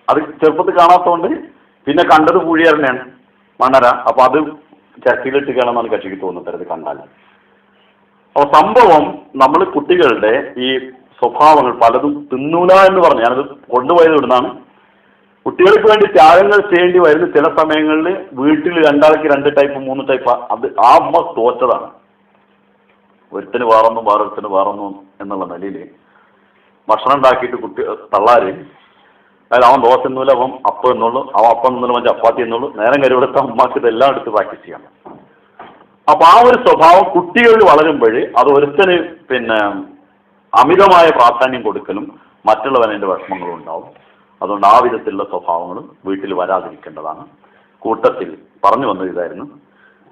അത് ചെറുപ്പത്തിൽ കാണാത്തതുകൊണ്ട് പിന്നെ കണ്ടത് പൂഴിയറിനെയാണ് മണ്ണര. അപ്പൊ അത് ചട്ടിയിലിട്ട് കാണാമെന്നാണ് കക്ഷിക്ക് തോന്നുന്നത് കണ്ടാൽ. അപ്പൊ സംഭവം നമ്മൾ കുട്ടികളുടെ ഈ സ്വഭാവങ്ങൾ പലതും തിന്നൂല എന്ന് പറഞ്ഞു ഞാനത് കൊണ്ടുപോയത് ഇവിടുന്നാണ്. കുട്ടികൾക്ക് വേണ്ടി ത്യാഗങ്ങൾ ചെയ്യേണ്ടി വരുന്ന ചില സമയങ്ങളിൽ വീട്ടിൽ രണ്ടാൾക്ക് 2 ടൈപ്പ് 3 ടൈപ്പ്, അത് ആ അമ്മ തോറ്റതാണ്. ഒരുത്തിന് വേറൊന്നും വേറൊരുത്തിന് വേറൊന്നും എന്നുള്ള നിലയിൽ ഭക്ഷണം ഉണ്ടാക്കിയിട്ട് കുട്ടി തള്ളാര്, അതായത് അവൻ ദോശ തിന്നൂല അവൻ അപ്പം എന്നുള്ളൂ, അവൻ അപ്പം തിന്നൂല അവൻ ചപ്പാത്തി എന്നുള്ളൂ, നേരം കരുവെടുത്ത അമ്മക്ക് ഇതെല്ലാം എടുത്ത് പ്രാക്ടീസ് ചെയ്യണം. അപ്പൊ ആ ഒരു സ്വഭാവം കുട്ടികളിൽ വളരുമ്പോൾ അത് ഒരുത്തന് അമിതമായ പ്രാധാന്യം കൊടുക്കലും മറ്റുള്ളവനെ വിഷമങ്ങളും ഉണ്ടാവും. അതുകൊണ്ട് ആ വിധത്തിലുള്ള സ്വഭാവങ്ങളും വീട്ടിൽ വരാതിരിക്കേണ്ടതാണ്. കൂട്ടത്തിൽ പറഞ്ഞു വന്നത് ഇതായിരുന്നു,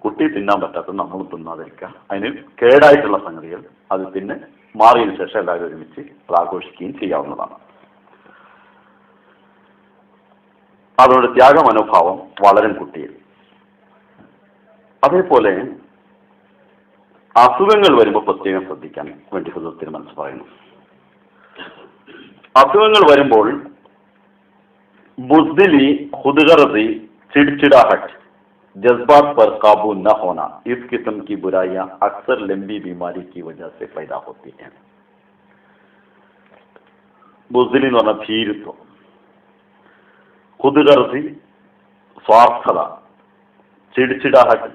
കുട്ടി തിന്നാൻ പറ്റാത്തത് നമ്മൾ തിന്നാതിരിക്കുക, അതിന് കേടായിട്ടുള്ള സംഗതികൾ അത് പിന്നെ മാറിയതിനു ശേഷം എല്ലാവരും ഒരുമിച്ച് അത് ആഘോഷിക്കുകയും ചെയ്യാവുന്നതാണ്. അതുകൊണ്ട് ത്യാഗ മനോഭാവം വളരും കുട്ടിയിൽ. അതേപോലെ അസുഖങ്ങൾ വരുമ്പോൾ പ്രത്യേകം ശ്രദ്ധിക്കാൻ വേണ്ടി ഹുദൂത്തിന് മനസ്സ് പറയുന്നു. അസുഖങ്ങൾ വരുമ്പോൾ बुज़दिली, खुदगर्जी, चिड़चिड़ाहट, जज्बात पर काबू न होना, इस किस्म की बुराइयां अक्सर लंबी बीमारी की वजह से पैदा होती हैं. बुज़दिली എന്ന് പറഞ്ഞാൽ ഭീരുത്വം, ഖുദ്ഗർസി സ്വാർത്ഥത, ചിടിച്ചിടാഹട്ട്,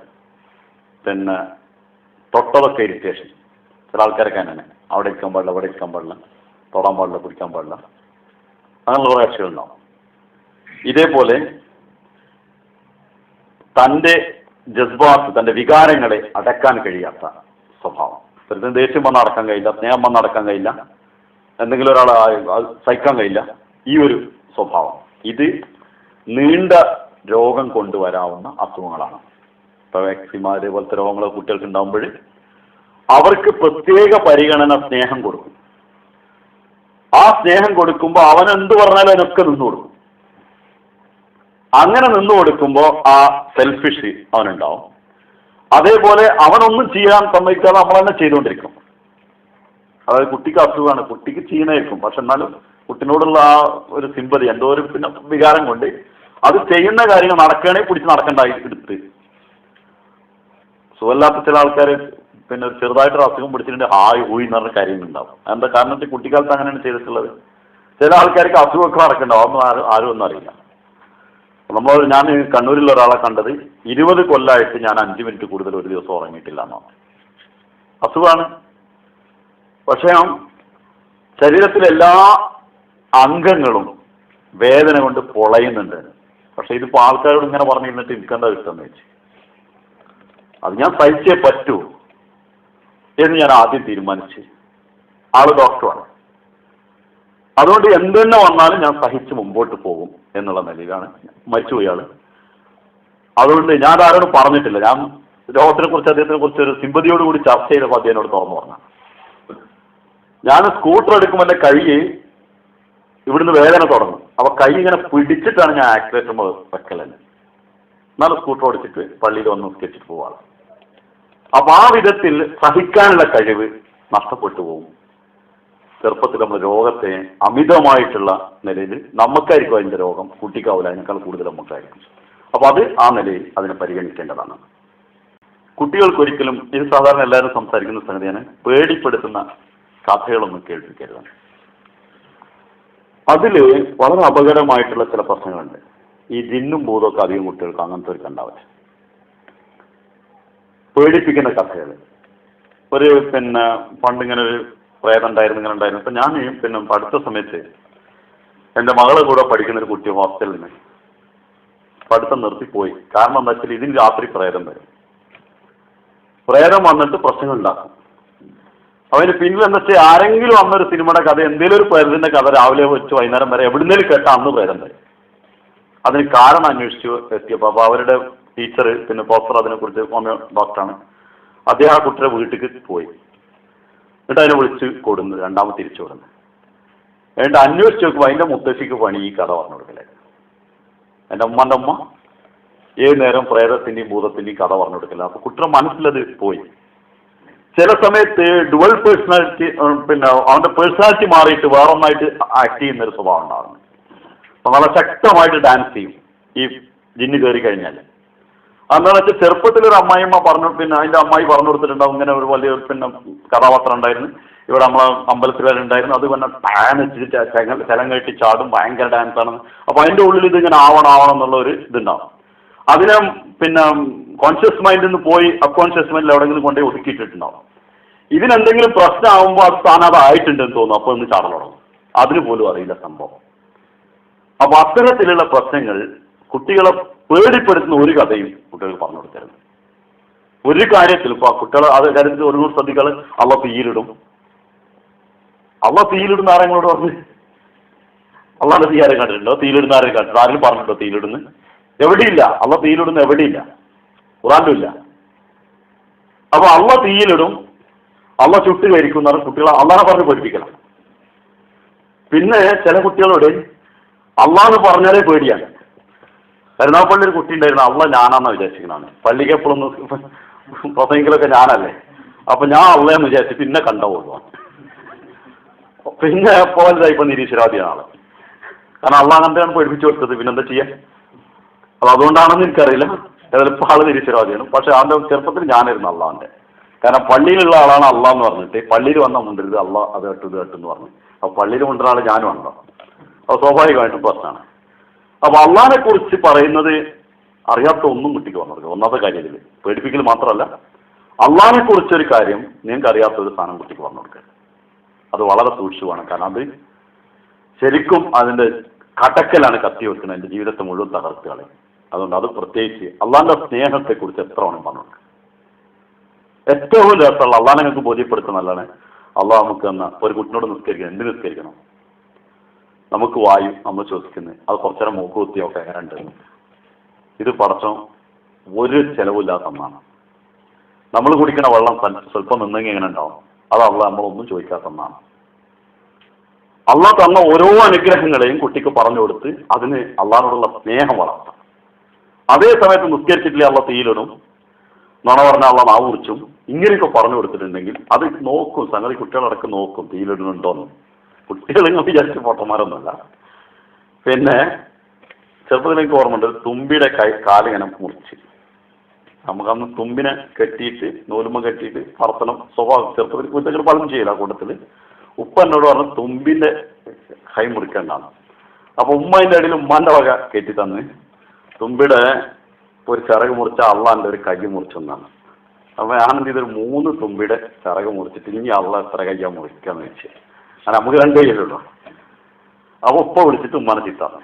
പിന്നെ തൊട്ടതൊക്കെ ഇറിറ്റേഷൻ. ചില ആൾക്കാരൊക്കെ അങ്ങനെ അവിടെ ഇരിക്കാൻ പാടില്ല, ഇവിടെ ഇരിക്കാൻ പാടില്ല, തൊടാൻ പാടില്ല, കുടിക്കാൻ പാടില്ല, അങ്ങനെയുള്ള കുറേ കക്ഷികളുണ്ടാവും. ഇതേപോലെ തൻ്റെ ജസ്ബാത്ത്, തൻ്റെ വികാരങ്ങളെ അടക്കാൻ കഴിയാത്ത സ്വഭാവം. ഒരുത്തിന് ദേഷ്യം വന്ന് അടക്കാൻ കഴിയില്ല, സ്നേഹം വന്ന് അടക്കാൻ കഴിയില്ല, എന്തെങ്കിലും ഒരാളെ സഹിക്കാൻ കഴിയില്ല. ഈ ഒരു സ്വഭാവം ഇത് നീണ്ട രോഗം കൊണ്ടുവരാവുന്ന അസുഖങ്ങളാണ്. ഇപ്പോൾ എക്സിമ അതേപോലത്തെ രോഗങ്ങൾ കുട്ടികൾക്ക് ഉണ്ടാകുമ്പോൾ അവർക്ക് പ്രത്യേക പരിഗണന, സ്നേഹം കൊടുക്കും. ആ സ്നേഹം കൊടുക്കുമ്പോൾ അവൻ എന്ത് പറഞ്ഞാലും അതിനൊക്കെ നിന്നു കൊടുക്കും. അങ്ങനെ നിന്നു കൊടുക്കുമ്പോൾ ആ സെൽഫിഷ് അവനുണ്ടാവും. അതേപോലെ അവനൊന്നും ചെയ്യാൻ സമ്മതിക്കാതെ നമ്മൾ തന്നെ ചെയ്തുകൊണ്ടിരിക്കും. അതായത് കുട്ടിക്ക് അസുഖമാണ്, കുട്ടിക്ക് ചെയ്യുന്നതായിരിക്കും, പക്ഷെ എന്നാലും കുട്ടിനോടുള്ള ആ ഒരു സിമ്പതി, എന്തോ ഒരു പിന്നെ വികാരം കൊണ്ട് അത് ചെയ്യുന്ന കാര്യങ്ങൾ നടക്കുകയാണെങ്കിൽ പിടിച്ച് നടക്കണ്ടായി എടുത്ത്. സുഖമില്ലാത്ത ചില ആൾക്കാർ പിന്നെ ചെറുതായിട്ടൊരു അസുഖം പിടിച്ചിട്ടുണ്ട് ഹൂയി എന്ന് പറഞ്ഞ കാര്യങ്ങളുണ്ടാവും. എന്താ കാരണം, കുട്ടിക്കാലത്ത് അങ്ങനെയാണ് ചെയ്തിട്ടുള്ളത്. ചില ആൾക്കാർക്ക് അസുഖമൊക്കെ നടക്കുന്നുണ്ടാവും, അതൊന്നും ആരും ഒന്നും അറിയില്ല. ഞാൻ കണ്ണൂരിലുള്ള ഒരാളെ കണ്ടത് 20 കൊല്ലമായിട്ട് ഞാൻ 5 മിനിറ്റ് കൂടുതൽ ഒരു ദിവസം ഉറങ്ങിയിട്ടില്ല എന്നാണ്. അസുഖമാണ്, പക്ഷേ ശരീരത്തിലെ എല്ലാ അംഗങ്ങളും വേദന കൊണ്ട് പൊളയുന്നുണ്ട്. പക്ഷെ ഇതിപ്പോൾ ആൾക്കാരോട് ഇങ്ങനെ പറഞ്ഞിരുന്നിട്ട് എനിക്കെന്താ ഇഷ്ടമെന്ന് വെച്ച് അത് ഞാൻ സഹിച്ചേ പറ്റൂ എന്ന് ഞാൻ ആദ്യം തീരുമാനിച്ച്. ആള് ഡോക്ടറാണ്, അതുകൊണ്ട് എന്തെന്നെ വന്നാലും ഞാൻ സഹിച്ച് മുമ്പോട്ട് പോകും എന്നുള്ള നിലയിലാണ് മരിച്ചുപോയി ആള്. അതുകൊണ്ട് ഞാൻ ആരോടും പറഞ്ഞിട്ടില്ല. ഞാൻ രോഗത്തിനെ കുറിച്ച്, അദ്ദേഹത്തിനെ കുറിച്ച് ഒരു സിമ്പതിയോടുകൂടി ചർച്ച ചെയ്തപ്പോൾ അദ്ദേഹനോട് തുറന്നു പറഞ്ഞു. ഞാൻ സ്കൂട്ടർ എടുക്കുമ്പോൾ എൻ്റെ കൈ ഇവിടുന്ന് വേദന തുടങ്ങും. അപ്പൊ കൈ ഇങ്ങനെ പിടിച്ചിട്ടാണ് ഞാൻ ആക്സിലേറ്റർ വെക്കലെന്ന്. എന്നാലും സ്കൂട്ടർ ഓടിച്ചിട്ട് പള്ളിയിൽ വന്ന് സ്കെച്ചിട്ട് പോവാണ്. അപ്പൊ ആ വിധത്തിൽ സഹിക്കാനുള്ള കഴിവ് നഷ്ടപ്പെട്ടു പോകും. ചെറുപ്പത്തിൽ നമ്മൾ രോഗത്തെ അമിതമായിട്ടുള്ള നിലയിൽ നമുക്കായിരിക്കും അതിൻ്റെ രോഗം, കുട്ടിക്കാവില്ല, അതിനേക്കാൾ കൂടുതൽ നമുക്കായിരിക്കും. അപ്പൊ അത് ആ നിലയിൽ അതിനെ പരിഗണിക്കേണ്ടതാണ്. കുട്ടികൾക്കൊരിക്കലും, ഇത് സാധാരണ എല്ലാവരും സംസാരിക്കുന്ന സംഗതിയാണ്, പേടിപ്പെടുത്തുന്ന കഥകളൊന്നും കേൾപ്പിക്കരുത്. അതിൽ വളരെ അപകടമായിട്ടുള്ള ചില പ്രശ്നങ്ങളുണ്ട്. ഈ ജിന്നും ഭൂതമൊക്കെ അധികം കുട്ടികൾക്ക് അങ്ങനത്തെ ഒരു കണ്ടാവില്ല. പേടിപ്പിക്കുന്ന കഥകൾ. ഒരു പിന്നെ പണ്ടിങ്ങനെ ഒരു പ്രേതം ഉണ്ടായിരുന്നു, ഇങ്ങനെ ഉണ്ടായിരുന്നു. ഇപ്പം ഞാൻ പിന്നെ പഠിത്ത സമയത്ത് എൻ്റെ മകളെ കൂടെ പഠിക്കുന്ന ഒരു കുട്ടി ഹോസ്റ്റലിൽ നിന്ന് പഠിത്തം നിർത്തിപ്പോയി. കാരണം എന്താ വെച്ചാൽ ഇതിന് രാത്രി പ്രേതം വരും. പ്രേതം വന്നിട്ട് പ്രശ്നങ്ങൾ ഉണ്ടാക്കും. അവന് പിന്നിൽ എന്താ വെച്ചാൽ ആരെങ്കിലും അന്നൊരു സിനിമയുടെ കഥ, എന്തെങ്കിലും ഒരു പ്രേതത്തിന്റെ കഥ രാവിലെ വെച്ച് വൈകുന്നേരം വരെ എവിടുന്നേലും കേട്ട അന്ന് പ്രേതം വരും. അതിന് കാരണം അന്വേഷിച്ചു എത്തിയപ്പോൾ അപ്പോൾ അവരുടെ ടീച്ചർ, പിന്നെ പ്രൊഫസർ, അതിനെക്കുറിച്ച് ഹോമിയോ ഡോക്ടറാണ്, അദ്ദേഹം ആ കുട്ടിയുടെ വീട്ടിലേക്ക് പോയി. എന്നിട്ട് അതിനെ വിളിച്ച് കൊടുന്ന് രണ്ടാമത് തിരിച്ചു കൊടുന്ന്. എന്നിട്ട് അന്വേഷിച്ച് നോക്കുമ്പോൾ അതിൻ്റെ മുത്തശ്ശിക്ക് പണി ഈ കഥ പറഞ്ഞു കൊടുക്കലായിരുന്നു. എൻ്റെ ഉമ്മൻ്റെ ഉമ്മ ഏത് നേരം പ്രേതത്തിൻ്റെയും ഭൂതത്തിൻ്റെയും കഥ പറഞ്ഞു കൊടുക്കില്ല. അപ്പോൾ കുട്ടിയുടെ മനസ്സിലത് പോയി. ചില സമയത്ത് ഡുവൽ പേഴ്സണാലിറ്റി, പിന്നെ അവൻ്റെ പേഴ്സണാലിറ്റി മാറിയിട്ട് വേറൊന്നായിട്ട് ആക്ട് ചെയ്യുന്നൊരു സ്വഭാവം ഉണ്ടാകുന്നു. അപ്പം വളരെ ശക്തമായിട്ട് ഡാൻസ് ചെയ്യും ഈ ജിന്ന് കയറി കഴിഞ്ഞാൽ. അതെന്താണെന്ന് വെച്ചാൽ ചെറുപ്പത്തിലൊരു അമ്മായിയമ്മ പറഞ്ഞു, പിന്നെ അതിൻ്റെ അമ്മായി പറഞ്ഞു കൊടുത്തിട്ടുണ്ടാവും, ഇങ്ങനെ ഒരു വലിയ പിന്നെ കഥാപാത്രം ഉണ്ടായിരുന്നു ഇവിടെ നമ്മളെ അമ്പലത്തിലുണ്ടായിരുന്നു. അത് പിന്നെ ടാൻ വെച്ചിട്ട് ചലം കെട്ടി ചാടും, ഭയങ്കര ഡാൻസാണ്. അപ്പോൾ അതിൻ്റെ ഉള്ളിൽ ഇതിങ്ങനെ ആവണം എന്നുള്ള ഒരു ഇതുണ്ടാവും. അതിനെ പിന്നെ കോൺഷ്യസ് മൈൻഡിൽ നിന്ന് പോയി അബ്കോൺഷ്യസ് മൈൻഡിൽ എവിടെയെങ്കിലും കൊണ്ടുപോയി ഒതുക്കിയിട്ടിട്ടുണ്ടാവും. ഇതിനെന്തെങ്കിലും പ്രശ്നമാകുമ്പോൾ അത് സ്ഥാനം ആയിട്ടുണ്ടെന്ന് തോന്നും. അപ്പോൾ ഒന്ന് ചാടൽ തുടങ്ങും. അതിന് പോലും അറിയില്ല സംഭവം. അപ്പോൾ അത്തരത്തിലുള്ള പ്രശ്നങ്ങൾ കുട്ടികളെ പേടിപ്പെടുത്തുന്ന ഒരു കഥയും കുട്ടികൾ പറഞ്ഞു കൊടുക്കരുത്. ഒരു കാര്യത്തിൽ ഇപ്പോൾ കുട്ടികൾ അത് കാര്യത്തിൽ ഒരു ശ്രദ്ധിക്കാതെ അള്ള തീയിലിടും. അള്ള തീയിലിടുന്ന ആരെങ്ങളോട് പറഞ്ഞു? അള്ളാന്റെ തീ ആരെ കണ്ടിട്ടുണ്ടോ? തീയിലിടുന്ന ആരെ കണ്ടിട്ടുണ്ടോ? ആരെങ്കിലും പറഞ്ഞിട്ടുണ്ടോ തീയിലിടുന്ന്? എവിടെയില്ല. അള്ള തീയിലിടുന്ന എവിടെയില്ല, ഖുറാനിലും ഇല്ല. അപ്പൊ അള്ള തീയിലിടും, അള്ള ചുട്ട് കരിക്കുന്ന കുട്ടികളെ അള്ളാനെ പറഞ്ഞ് പഠിപ്പിക്കണം. പിന്നെ ചില കുട്ടികളോട് അള്ളാന്ന് പറഞ്ഞാലേ പേടിയാണ്. കരുനാഗപ്പള്ളി ഒരു കുട്ടി ഉണ്ടായിരുന്നു, അള്ള ഞാനാന്ന് വിചാരിച്ചിരിക്കണാണ്. പള്ളിക്ക് എപ്പോഴൊന്ന് പ്രസംഗിക്കലൊക്കെ ഞാനല്ലേ, അപ്പൊ ഞാൻ അള്ളയെന്ന് വിചാരിച്ചു പിന്നെ കണ്ടുപോകുക. പിന്നെ പോലെ ഇപ്പൊ നിരീശ്വരാദിയാണ് ആള്. കാരണം അള്ള അങ്ങനത്തെയാണ് പഠിപ്പിച്ചു കൊടുത്തത്. പിന്നെന്താ ചെയ്യാൻ? അപ്പൊ അതുകൊണ്ടാണെന്ന് എനിക്കറിയില്ല. ചിലപ്പോൾ ആള് നിരീശ്വരവാദിയാണ്. പക്ഷെ അവന്റെ ചെറുപ്പത്തിൽ ഞാനായിരുന്നു അള്ളാന്റെ. കാരണം പള്ളിയിലുള്ള ആളാണ് അള്ള എന്ന് പറഞ്ഞിട്ട് പള്ളിയിൽ വന്നാൽ മുണ്ടരുത്, അള്ള അത് കേട്ടു ഇത് കേട്ടെന്ന് പറഞ്ഞു. അപ്പൊ പള്ളിയിൽ കൊണ്ടുവരുന്ന ആള് ഞാനും ഉണ്ടോ? അത് സ്വാഭാവികമായിട്ടും പ്രശ്നമാണ്. അപ്പൊ അള്ളാഹിനെ കുറിച്ച് പറയുന്നത് അറിയാത്ത ഒന്നും കുട്ടിക്ക് പറഞ്ഞു കൊടുക്കുക. ഒന്നാമത്തെ കാര്യം ഇതിൽ പേടിപ്പിക്കൽ മാത്രമല്ല, അള്ളാഹിനെ കുറിച്ചൊരു കാര്യം നിങ്ങൾക്ക് അറിയാത്തൊരു സാധനം കുട്ടിക്ക് പറഞ്ഞു കൊടുക്കുക. അത് വളരെ സൂക്ഷിച്ചുമാണ്. കാരണം അത് ശരിക്കും അതിന്റെ കടക്കലാണ് കത്തി വെക്കുന്നത്, എൻ്റെ ജീവിതത്തെ മുഴുവൻ തകർത്തുകളെ. അതുകൊണ്ട് അത് പ്രത്യേകിച്ച് അള്ളാഹിന്റെ സ്നേഹത്തെക്കുറിച്ച് എത്ര വേണം പറഞ്ഞു കൊടുക്കുക. ഏറ്റവും രസമുള്ള അള്ളാഹിനെ നിങ്ങൾക്ക് ബോധ്യപ്പെടുത്തുന്നതാണ് അള്ളാഹ് നമുക്ക് തന്ന ഒരു കുട്ടിനോട് നിസ്കരിക്കണം. എന്ത് നിസ്കരിക്കണം? നമുക്ക് വായു നമ്മൾ ശ്വസിക്കുന്നത്, അത് കുറച്ചേരം മൂക്ക് കുത്തിയൊക്കെ എങ്ങനെ ഉണ്ട്? ഇത് പടച്ചോ ഒരു ചെലവില്ലാത്ത ഒന്നാണ്. നമ്മൾ കുടിക്കുന്ന വെള്ളം സ്വല്പം നിന്നെങ്കിൽ എങ്ങനെ ഉണ്ടാവും? അത് അള്ളാഹ് നമ്മളൊന്നും ചോദിക്കാത്ത ഒന്നാണ്. അള്ളാഹ് തന്ന ഓരോ അനുഗ്രഹങ്ങളെയും കുട്ടിക്ക് പറഞ്ഞു കൊടുത്ത് അതിന് അള്ളാഹിനോടുള്ള സ്നേഹം വളർത്താം. അതേ സമയത്ത് നിസ്കരിച്ചിട്ടില്ല അള്ളാഹ് തീയിലിടും, നുണ പറഞ്ഞാൽ അള്ളാഹ് നാവ് മുറിച്ചും, ഇങ്ങനെയൊക്കെ പറഞ്ഞു കൊടുത്തിട്ടുണ്ടെങ്കിൽ അത് നോക്കും. സംഗതി കുട്ടികളടക്കം നോക്കും തീയിലിടുന്നുണ്ടോന്ന്. കുട്ടികൾ ഇങ്ങനെ വിചാരിച്ച പൊട്ടന്മാരൊന്നുമല്ല. പിന്നെ ചെറുപ്പത്തിൽ എനിക്ക് ഓർമ്മയുണ്ട്, തുമ്പിയുടെ കാലിങ്ങനെ മുറിച്ച്, നമുക്കന്ന് തുമ്പിനെ കെട്ടിയിട്ട് നൂലുമ്പ കെട്ടിയിട്ട് പറത്തണം സ്വഭാവം. ചെറുപ്പത്തിൽ കുറ്റങ്ങൾ പലതും ചെയ്യില്ല. കൂട്ടത്തിൽ ഉപ്പ എന്നോട് പറഞ്ഞു തുമ്പിന്റെ കൈ മുറിക്കേണ്ടാണ്. അപ്പൊ ഉമ്മ അതിന്റെ ഇടയിൽ ഉമ്മാന്റെ വക കെട്ടി തന്ന് തുമ്പിയുടെ ഒരു ചിറക് മുറിച്ച അള്ളാന്റെ ഒരു കൈ മുറിച്ചൊന്നാണ്. അപ്പൊ ഞാനെന്ത് ചെയ്തൊരു 3 തുമ്പിയുടെ ചിറക് മുറിച്ചിട്ട് ഇനി അള്ള എത്ര കയ്യാ മുറിക്കാന്ന് വെച്ച്. അങ്ങനെ നമുക്ക് 2 കയ്യല്ലുള്ളൂ. അപ്പൊ ഉപ്പ വിളിച്ചിട്ട് ഉമ്മാനെ ചീത്താണ്,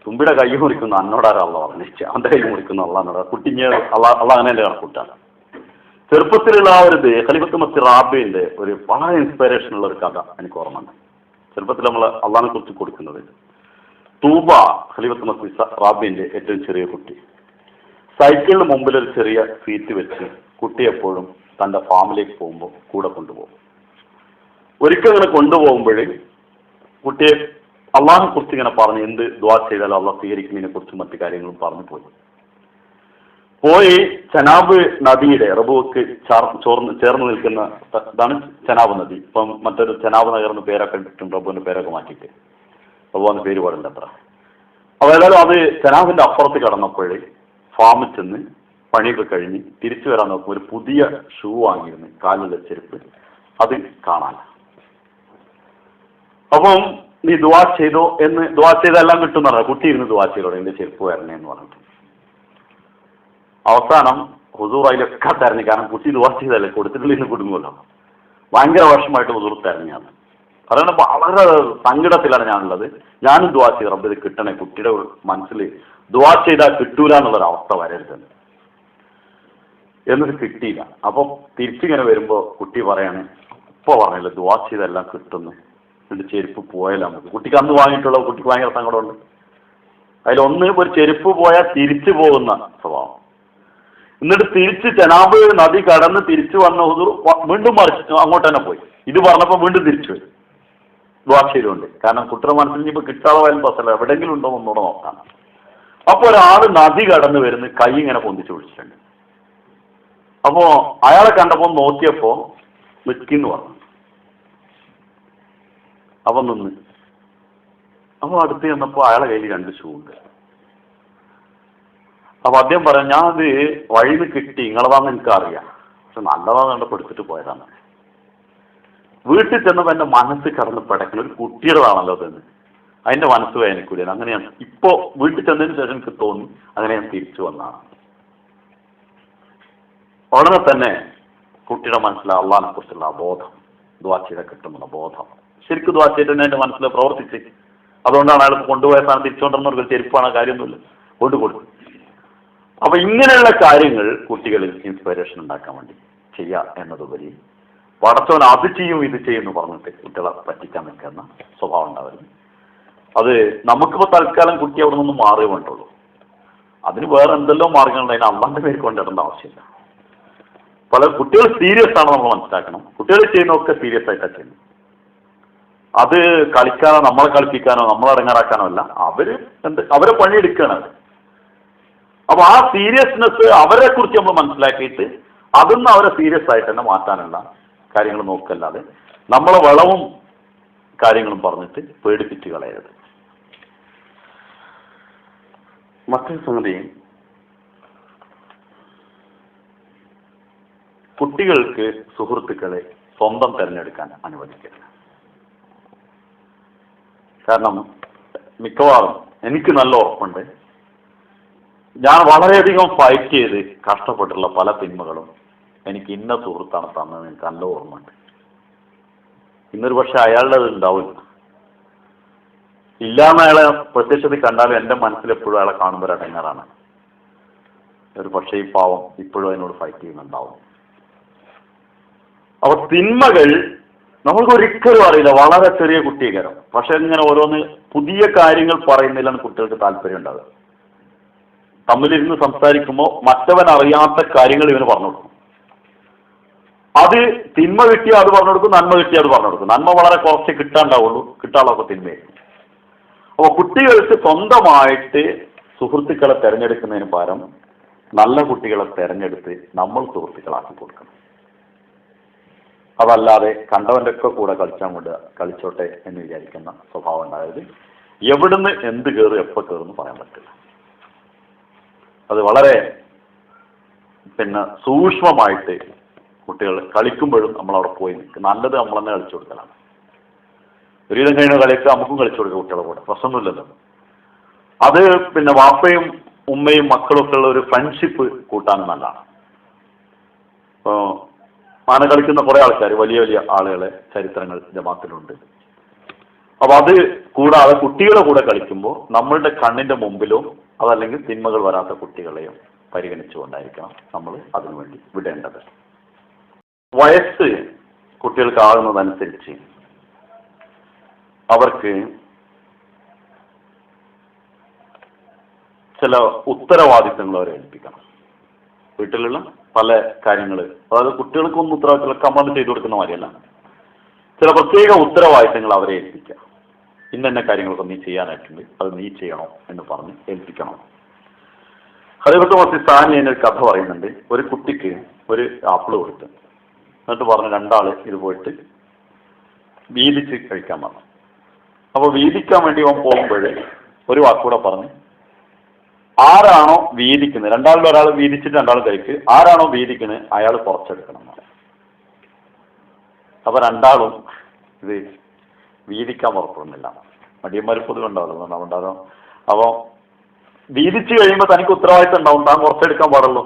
തുമ്പിയുടെ കൈ മുറിക്കുന്ന അന്നോടാരാ അള്ള പറഞ്ഞു, അവന്റെ കൈ മുറിക്കുന്ന അള്ളാന്നോട്. കുട്ടിഞ്ഞ് അള്ള അങ്ങനെ എന്റെ കണക്കൂട്ടാണ്. ചെറുപ്പത്തിലുള്ള ആ ഒരു ഖലീഫത്ത് മസീഹ് റാബിന്റെ ഒരു വളരെ ഇൻസ്പിറേഷൻ ഉള്ള ഒരു കഥ എനിക്ക് ഓർമ്മയുണ്ട്. ചെറുപ്പത്തിൽ നമ്മൾ അള്ളാഹിനെ കുറിച്ച് കൊടുക്കുന്നത് തൂബ ഖലീഫത്ത് മസീഹ് റാബിന്റെ ഏറ്റവും ചെറിയ കുട്ടി സൈക്കിളിന് മുമ്പിൽ ഒരു ചെറിയ സീറ്റ് വെച്ച് കുട്ടി എപ്പോഴും തന്റെ ഫാമിലേക്ക് പോകുമ്പോൾ കൂടെ കൊണ്ടുപോകും. ഒരിക്കൽ ഇങ്ങനെ കൊണ്ടുപോകുമ്പോഴേ കുട്ടിയെ അള്ളാഹിനെ കുറിച്ച് ഇങ്ങനെ പറഞ്ഞ് എന്ത് ദുആ ചെയ്താലും അള്ളാഹ് സ്വീകരിക്കുന്നതിനെ കുറിച്ചും മറ്റു കാര്യങ്ങളും പറഞ്ഞു പോയി ചെനാബ് നദിയുടെ റബുക്ക് ചേർന്ന് നിൽക്കുന്ന ഇതാണ് ചെനാബ് നദി. ഇപ്പം മറ്റൊരു ചെനാബ് നഗർ എന്ന് പേരൊക്കെ ഇട്ടിട്ടുണ്ട്, റബുവിന്റെ പേരൊക്കെ മാറ്റിയിട്ട്. റബുവിന്റെ പേര് പാടില്ല അത്ര. അപ്പോൾ ഏതായാലും അത് ചെനാബിന്റെ അപ്പുറത്ത് കടന്നപ്പോഴേ ഫാമിൽ ചെന്ന് പണിയൊക്കെ കഴിഞ്ഞ് തിരിച്ചു വരാൻ നോക്കുമ്പോൾ ഒരു പുതിയ ഷൂ വാങ്ങിയിരുന്നു, കാലിലെ ചെരുപ്പ്, അത് കാണാൻ. അപ്പം നീ ദുആ ചെയ്തോ എന്ന്, ദുആ ചെയ്തെല്ലാം കിട്ടും പറഞ്ഞാൽ കുട്ടി ഇരുന്ന് ദുആ ചെയ്തോടെ എന്റെ ചെരുപ്പ് വരണേ എന്ന് പറഞ്ഞിട്ട്. അവസാനം ഹുസൂർ അതിലൊക്കെ തെരഞ്ഞു. കാരണം കുട്ടി ദുആ ചെയ്തല്ലേ, കൊടുത്തിട്ടുള്ള കുടുങ്ങുമല്ലോ. ഭയങ്കര വർഷമായിട്ട് ഹുസൂർ തെരഞ്ഞാണ്. കാരണം വളരെ സങ്കടത്തിലാണ് ഞാനുള്ളത്. ഞാനും ദുആ ചെയ്ത് റബ്ബ് ഇത് കിട്ടണേ, കുട്ടിയുടെ മനസ്സിൽ ദുആ ചെയ്താൽ കിട്ടൂല എന്നുള്ളൊരവസ്ഥ വരരുത്. എന്നിട്ട് കിട്ടിയില്ല. അപ്പം തിരിച്ചിങ്ങനെ വരുമ്പോ കുട്ടി പറയാണ്, ഇപ്പൊ പറഞ്ഞില്ല ദുആ ചെയ്തെല്ലാം കിട്ടുന്നു, എന്നിട്ട് ചെരുപ്പ് പോയാലും നമുക്ക്. കുട്ടിക്ക് അന്ന് വാങ്ങിയിട്ടുള്ള കുട്ടിക്ക് ഭയങ്കര സങ്കടമുണ്ട്. അതിലൊന്ന് ഒരു ചെരുപ്പ് പോയാൽ തിരിച്ചു പോകുന്ന സ്വഭാവം. എന്നിട്ട് തിരിച്ച് ചെനാബ് നദി കടന്ന് തിരിച്ചു വന്ന ഹുസൂർ വീണ്ടും മറിച്ച് അങ്ങോട്ട് തന്നെ പോയി. ഇത് പറഞ്ഞപ്പോൾ വീണ്ടും തിരിച്ചു വരും ദുആ ചെയ്തുകൊണ്ട്. കാരണം കുട്ടിയുടെ മനസ്സിൽ ഇനിയിപ്പോൾ കിട്ടാതെ പോയാലും പ്രശ്നമല്ല, എവിടെയെങ്കിലും ഉണ്ടോ ഒന്നുകൂടെ നോക്കാം. അപ്പൊ ഒരാൾ നദി കടന്ന് വരുന്ന കൈ ഇങ്ങനെ പൊന്തിച്ചു പിടിച്ചിട്ടുണ്ട്. അപ്പോ അയാളെ കണ്ടപ്പോ നോക്കിയപ്പോ നിൽക്കിന്ന് പറഞ്ഞു. അപ്പൊ നിന്ന്. അപ്പൊ അടുത്ത് ചെന്നപ്പോ അയാളെ കയ്യിൽ 2 ഷൂ ഉണ്ട്. അപ്പൊ അദ്ദേഹം പറയാം, ഞാൻ അത് വഴിന്ന് കിട്ടി, നിങ്ങളതാന്ന് എനിക്കറിയാം, പക്ഷെ നല്ലതാന്ന് കണ്ടപ്പോ എടുത്തിട്ട് പോയതാണ്. വീട്ടിൽ ചെന്നപ്പോ എന്റെ മനസ്സ് കടന്ന് പിടയ്ക്കുന്ന ഒരു കുട്ടിയുടേതാണല്ലോ അതെന്ന് അതിന്റെ മനസ്സ് വേദനിക്കൂല. അങ്ങനെയാണ് ഇപ്പോ വീട്ടിൽ ചെന്നതിന് ശേഷം എനിക്ക് തോന്നി, അങ്ങനെ ഞാൻ തിരിച്ചു വന്നതാണ്. ഉടനെ തന്നെ കുട്ടിയുടെ മനസ്സിൽ അള്ളാഹിനെ കുറിച്ചുള്ള ബോധം, ദുആ ചെയ്ത കിട്ടുന്ന ബോധം, ശരിക്കും ദുആ ചെയ്തിട്ട് എന്റെ മനസ്സിൽ പ്രവർത്തിച്ച്. അതുകൊണ്ടാണ് അയാൾ കൊണ്ടുപോയ സ്ഥാനം തിരിച്ചുകൊണ്ടിരുന്ന ചെരുപ്പാണ്, കാര്യമൊന്നുമില്ല, കൊണ്ടുകൊടുക്കും. അപ്പൊ ഇങ്ങനെയുള്ള കാര്യങ്ങൾ കുട്ടികളിൽ ഇൻസ്പിറേഷൻ ഉണ്ടാക്കാൻ വേണ്ടി ചെയ്യുക എന്നതുപരി പടച്ചവൻ അത് ചെയ്യും ഇത് ചെയ്യും എന്ന് പറഞ്ഞിട്ട് കുട്ടികളെ പറ്റിക്കാൻ നിൽക്കുന്ന സ്വഭാവം ഉണ്ടാവരുത്. അത് നമുക്കിപ്പോൾ തൽക്കാലം കുട്ടി അവിടെ നിന്നും മാറുകയേ വേണ്ടുള്ളൂ. അതിന് വേറെ എന്തെല്ലോ മാർഗങ്ങളുണ്ട്, അതിന് അള്ളാന്റെ പേര് കൊണ്ടിടേണ്ട ആവശ്യമില്ല. പല കുട്ടികൾ സീരിയസ് ആണ്, നമ്മൾ മനസ്സിലാക്കണം. കുട്ടികൾ ചെയ്യുന്നതൊക്കെ സീരിയസ് ആയിട്ടാണ് ചെയ്യുന്നത്. അത് കളിക്കാനോ നമ്മളെ കളിപ്പിക്കാനോ നമ്മളെ ഇറങ്ങാറാക്കാനോ അല്ല, അവരെ പണിയെടുക്കുകയാണ് അത്. അപ്പൊ ആ സീരിയസ്നെസ് അവരെ കുറിച്ച് നമ്മൾ മനസ്സിലാക്കിയിട്ട് അതൊന്നും അവരെ സീരിയസ് ആയിട്ട് തന്നെ മാറ്റാനുള്ള കാര്യങ്ങൾ നോക്കല്ലാതെ നമ്മളെ വളവും കാര്യങ്ങളും പറഞ്ഞിട്ട് പേടിപ്പിച്ച് കളയരുത്. മറ്റൊരു സംഗതി, കുട്ടികൾക്ക് സുഹൃത്തുക്കളെ സ്വന്തം തിരഞ്ഞെടുക്കാൻ അനുവദിക്കരുത്. കാരണം മിക്കവാറും എനിക്ക് നല്ല ഉറപ്പുണ്ട്, ഞാൻ വളരെയധികം ഫൈറ്റ് ചെയ്ത് കഷ്ടപ്പെട്ടുള്ള പല തിന്മകളും എനിക്ക് ഇന്ന സുഹൃത്താണ് തന്നത് എനിക്ക് നല്ല ഓർമ്മയുണ്ട്. ഇന്നൊരു പക്ഷെ അയാളുടെ അത് ഉണ്ടാവില്ല. ഇല്ലാന്ന് അയാളെ പ്രത്യക്ഷത്തിൽ കണ്ടാലും എൻ്റെ മനസ്സിലെപ്പോഴും അയാളെ കാണുമ്പോൾ ഒരു അടങ്ങാറാണ്. ഒരു പക്ഷേ ഈ പാവം ഇപ്പോഴും അതിനോട് ഫൈറ്റ് ചെയ്യുന്നുണ്ടാവും. അപ്പൊ തിന്മകൾ നമുക്ക് ഒരിക്കലും അറിയില്ല. വളരെ ചെറിയ കുട്ടിയേക്കാരം, പക്ഷെ ഇങ്ങനെ ഓരോന്ന് പുതിയ കാര്യങ്ങൾ പറയുന്നില്ലെന്ന് കുട്ടികൾക്ക് താല്പര്യം ഉണ്ടാകുക. തമ്മിലിരുന്ന് സംസാരിക്കുമ്പോൾ മറ്റവൻ അറിയാത്ത കാര്യങ്ങൾ ഇവന് പറഞ്ഞു കൊടുക്കും. അത് തിന്മ കിട്ടിയാൽ അത് പറഞ്ഞു കൊടുക്കും, നന്മ കിട്ടിയാൽ അത് പറഞ്ഞു കൊടുക്കും. നന്മ വളരെ കുറച്ച് കിട്ടാണ്ടാവുള്ളൂ, കിട്ടാനുള്ളതൊക്കെ തിന്മയായിരിക്കും. അപ്പോൾ കുട്ടികൾക്ക് സ്വന്തമായിട്ട് സുഹൃത്തുക്കളെ തിരഞ്ഞെടുക്കുന്നതിന് പകരം നല്ല കുട്ടികളെ തിരഞ്ഞെടുത്ത് നമ്മൾ സുഹൃത്തുക്കളാക്കി കൊടുക്കണം. അതല്ലാതെ കണ്ടവൻ്റെ ഒക്കെ കൂടെ കളിച്ചോട്ടെ എന്ന് വിചാരിക്കുന്ന സ്വഭാവം ഉണ്ടായത് എവിടുന്ന് എന്ത് കയറും എപ്പോൾ കയറുമെന്ന് പറയാൻ പറ്റില്ല. അത് വളരെ സൂക്ഷ്മമായിട്ട് കുട്ടികൾ കളിക്കുമ്പോഴും നമ്മൾ അവിടെ പോയി നിൽക്കും. നല്ലത് നമ്മൾ തന്നെ കളിച്ചു കൊടുക്കലാണ്. ഒരുവിധം കഴിഞ്ഞ കളിയൊക്കെ നമുക്കും കളിച്ചു കൊടുക്കുക കുട്ടികളുടെ കൂടെ, പ്രശ്നമൊന്നുമില്ലല്ലോ. അത് വാപ്പയും ഉമ്മയും മക്കളും ഒക്കെ ഉള്ള ഒരു ഫ്രണ്ട്ഷിപ്പ് കൂട്ടാനും നല്ലതാണ്. ഇപ്പോൾ ആന കളിക്കുന്ന കുറേ ആൾക്കാർ, വലിയ വലിയ ആളുകളെ ചരിത്രങ്ങൾ ജമാത്തിലുണ്ട്. അപ്പോൾ അത് കൂടാതെ കുട്ടികളെ കൂടെ കളിക്കുമ്പോൾ നമ്മളുടെ കണ്ണിൻ്റെ മുമ്പിലോ അതല്ലെങ്കിൽ തിന്മകൾ വരാത്ത കുട്ടികളെയും പരിഗണിച്ചുകൊണ്ടായിരിക്കണം നമ്മൾ അതിനുവേണ്ടി വിടേണ്ടത്. വയസ്സ് കുട്ടികൾക്ക് ആകുന്നതനുസരിച്ച് അവർക്ക് ചില ഉത്തരവാദിത്തങ്ങൾ അവരെ ഏൽപ്പിക്കണം. വീട്ടിലുള്ള പല കാര്യങ്ങൾ, അതായത് കുട്ടികൾക്കൊന്നും ഉത്തരവാദിത്തങ്ങളൊക്കെ നമ്മൾ ചെയ്തു കൊടുക്കുന്ന മാതിരിയല്ല. ചില പ്രത്യേക ഉത്തരവാദിത്തങ്ങൾ അവരെ ഏൽപ്പിക്കുക. ഇന്ന കാര്യങ്ങളൊക്കെ നീ ചെയ്യാനായിട്ടുണ്ട്, അത് നീ ചെയ്യണോ എന്ന് പറഞ്ഞ് ഏൽപ്പിക്കണം. ഖലീഫത്തുൽ മസീഹ് സാനി എന്നൊരു കഥ പറയുന്നുണ്ട്. ഒരു കുട്ടിക്ക് ഒരു ആപ്പിൾ കൊടുത്ത്, എന്നിട്ട് പറഞ്ഞു രണ്ടാള് ഇത് പോയിട്ട് വീതിച്ച് കഴിക്കാൻ പറഞ്ഞു. അപ്പോൾ വീതിക്കാൻ വേണ്ടി അവൻ പോകുമ്പോൾ ഒരു വാക്കൂടെ പറഞ്ഞ്, ആരാണോ വീതിക്കുന്നത്, രണ്ടാളിൽ ഒരാൾ വീതിച്ചിട്ട് രണ്ടാൾ കഴിക്ക്, ആരാണോ വീതിക്കുന്നത് അയാൾ കുറച്ചെടുക്കണം. അപ്പൊ രണ്ടാളും ഇത് വീതിക്കാൻ പുറപ്പെടുന്നില്ല. മടിയന്മാർ പൊതുവെ ഉണ്ടാവുമല്ലോ, ഉണ്ടാകും. അപ്പോൾ വീതിച്ച് കഴിയുമ്പോൾ തനിക്ക് ഉത്തരവാദിത്തം ഉണ്ടാവും, താൻ കുറച്ചെടുക്കാൻ പാടുള്ളൂ.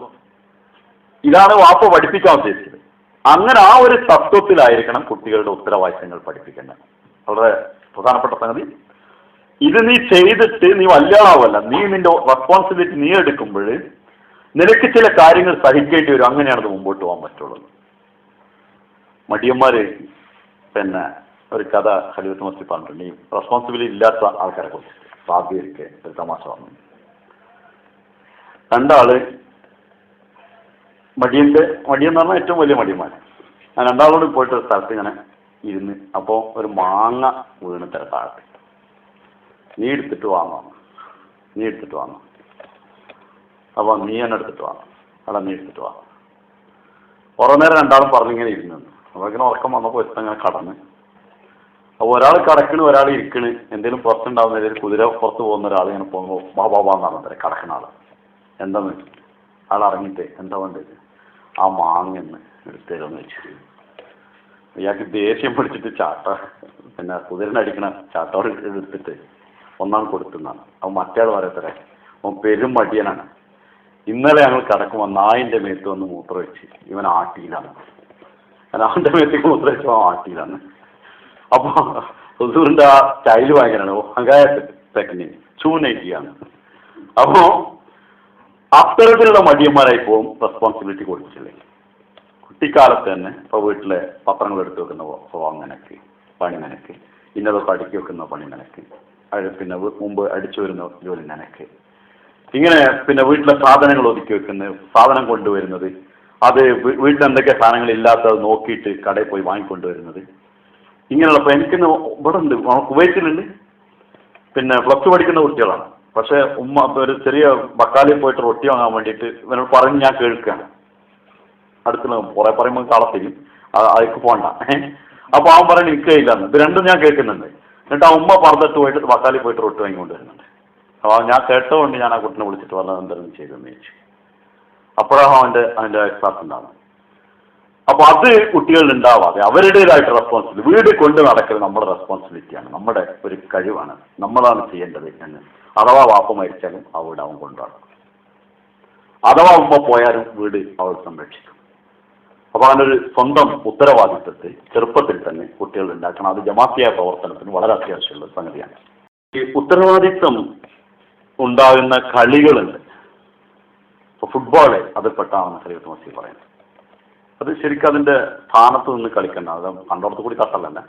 ഇതാണ് വാപ്പ പഠിപ്പിക്കാൻ ഉദ്ദേശിച്ചത്. അങ്ങനെ ആ ഒരു തത്വത്തിലായിരിക്കണം കുട്ടികളുടെ ഉത്തരവാദിത്തങ്ങൾ പഠിപ്പിക്കേണ്ടത്. വളരെ പ്രധാനപ്പെട്ട സംഗതി. ഇത് നീ ചെയ്തിട്ട് നീ വലിയാളാവല്ല, നീ നിന്റെ റെസ്പോൺസിബിലിറ്റി നീ എടുക്കുമ്പോൾ നിനക്ക് ചില കാര്യങ്ങൾ സഹിക്കേണ്ടി വരും. അങ്ങനെയാണത് മുമ്പോട്ട് പോകാൻ പറ്റുള്ളൂ. മടിയന്മാര് ഒരു കഥ ഖലീഫത്തുൽ മസീഹ് പറഞ്ഞിട്ടുണ്ട്. ഈ റെസ്പോൺസിബിലിറ്റി ഇല്ലാത്ത ആൾക്കാരെ കുറിച്ച് സാധ്യതയ്ക്ക് ഒരു തമാശ വന്നു. രണ്ടാള് മടിയെന്ന് പറഞ്ഞാൽ ഏറ്റവും വലിയ മടിയന്മാർ. ഞാൻ രണ്ടാളോട് പോയിട്ട് ഒരു സ്ഥലത്ത് ഇങ്ങനെ ഇരുന്ന്, അപ്പോൾ ഒരു മാങ്ങ വീണ് താഴത്ത്. നീ എടുത്തിട്ട് വാങ്ങാം. അപ്പോൾ നീ തന്നെ എടുത്തിട്ട് വാങ്ങാം. അല്ല, നീ എടുത്തിട്ട് വാങ്ങാം. കുറേ നേരം രണ്ടാളും പറഞ്ഞിങ്ങനെ ഇരുന്നു. അപ്പോൾ ഇങ്ങനെ ഉറക്കം വന്നപ്പോൾ ഇങ്ങനെ കടന്ന്. അപ്പോൾ ഒരാൾ കടക്കണ്, ഒരാൾ ഇരിക്കണ്. എന്തെങ്കിലും പുറത്തുണ്ടാവുന്ന ഏതെങ്കിലും കുതിര പുറത്ത് പോകുന്ന ഒരാൾ ഇങ്ങനെ പോകുമ്പോൾ ബാബാന്നാണ് പറയാം കടക്കണ ആൾ. എന്താന്ന് വെച്ചു ആൾ ഇറങ്ങിയിട്ട് എന്താ വേണ്ടത്, ആ മാങ്ങന്ന് എടുത്തരുമെന്ന് വെച്ചു. ഇയാൾക്ക് ദേഷ്യം പിടിച്ചിട്ട് കുതിരനടിക്കണ ചാട്ടോട് എടുത്തിട്ട് ഒന്നാം കൊടുത്തുന്നാണ്. അപ്പോൾ മറ്റേയാൾ പറയത്തരെ, അവൻ പെരും മടിയനാണ്. ഇന്നലെ ഞങ്ങൾ കിടക്കുമ്പോൾ നായിൻ്റെ മേത്ത് വന്ന് മൂത്രം വെച്ച് ഇവൻ ആട്ടിയിലാണ്. അവൻ്റെ മേത്തേക്ക് മൂത്രം വെച്ച് അവൻ ആട്ടിയിലാണ്. അപ്പോൾ ഹുസൂറിൻ്റെ ആ സ്റ്റൈല് ഭയങ്കരമാണ്. ഹങ്കായ ടെക്നിക് ചൂനയിക്കുകയാണ്. അപ്പോൾ അത്തരത്തിലുള്ള മടിയന്മാരായി പോകും റെസ്പോൺസിബിലിറ്റി കൊടുത്തില്ലേ. കുട്ടിക്കാലത്ത് തന്നെ ഇപ്പോൾ വീട്ടിലെ പത്രങ്ങൾ എടുത്ത് വെക്കുന്ന സ്വഭാവം നിനക്ക്, പണി നിനക്ക്, ഇന്നതൊക്കെ അടുക്കി വെക്കുന്ന പണി നിനക്ക്, മുമ്പ് അടിച്ചു വരുന്ന ജോലി നിനക്ക്, ഇങ്ങനെ വീട്ടിലെ സാധനങ്ങൾ ഒതുക്കി വെക്കുന്നത്, സാധനം കൊണ്ടുവരുന്നത്, അത് വീട്ടിൽ എന്തൊക്കെ സാധനങ്ങൾ ഇല്ലാത്തത് നോക്കിയിട്ട് കടയിൽ പോയി വാങ്ങിക്കൊണ്ടുവരുന്നത്, ഇങ്ങനെയുള്ളപ്പോൾ എനിക്കിന്ന് ഇവിടെ ഉണ്ട്, കുവൈറ്റിലുണ്ട്. +2 പഠിക്കുന്ന കുട്ടികളാണ്. പക്ഷേ ഉമ്മ ഒരു ചെറിയ ബക്കാലിൽ പോയിട്ട് റൊട്ടി വാങ്ങാൻ വേണ്ടിയിട്ട് ഇവനോട് പറഞ്ഞ് ഞാൻ കേൾക്കുകയാണ്. അടുത്തുള്ള കുറേ പറയുമ്പോൾ കളത്തിരും, അതിക്ക് പോകണ്ട. അപ്പോൾ അവൻ പറയുന്നത് എനിക്കില്ലാന്ന്. ഇത് രണ്ടും ഞാൻ കേൾക്കുന്നുണ്ട്. എന്നിട്ട് ആ ഉമ്മ പറഞ്ഞിട്ട് പോയിട്ട് ബക്കാലിൽ പോയിട്ട് റൊട്ടി വാങ്ങിക്കൊണ്ട് വരുന്നുണ്ട്. അപ്പോൾ ഞാൻ കേട്ടതുകൊണ്ട് ഞാൻ ആ കുട്ടിനെ വിളിച്ചിട്ട് പറഞ്ഞത് എന്തെങ്കിലും ചെയ്തെന്ന് ചോദിച്ചു. അപ്പോഴാണ് അതിൻ്റെ എക്സാസ് ഉണ്ടാകുന്നത്. അപ്പോൾ അത് കുട്ടികളിൽ ഉണ്ടാവാതെ അവരുടേതായിട്ട് റെസ്പോൺസിബിലിറ്റി, വീട് കൊണ്ട് നടക്കൽ നമ്മുടെ റെസ്പോൺസിബിലിറ്റിയാണ്, നമ്മുടെ ഒരു കഴിവാണ്, നമ്മളാണ് ചെയ്യേണ്ടത് എന്ന്. അഥവാ വാപ്പ മരിച്ചാലും ആ വീട് അവൻ കൊണ്ടുനടക്കും. അഥവാ ഉമ്മ പോയാലും വീട് അവൾ സംരക്ഷിക്കും. അപ്പോൾ അതിനൊരു സ്വന്തം ഉത്തരവാദിത്വത്തെ ചെറുപ്പത്തിൽ തന്നെ കുട്ടികൾ ഉണ്ടാക്കണം. അത് ജമാഅത്തിയായ പ്രവർത്തനത്തിന് വളരെ അത്യാവശ്യമുള്ള സംഗതിയാണ്. ഈ ഉത്തരവാദിത്വം ഉണ്ടാകുന്ന കളികളുണ്ട്. ഇപ്പോൾ ഫുട്ബോള് അത് പെട്ടാണെന്ന് ഖലീഫത്തുൽ മസീഹ് പറയുന്നത്. അത് ശരിക്കും അതിന്റെ സ്ഥാനത്ത് നിന്ന് കളിക്കണ്ട, അത് കണ്ടോടത്ത് കൂടി തട്ടല്ല.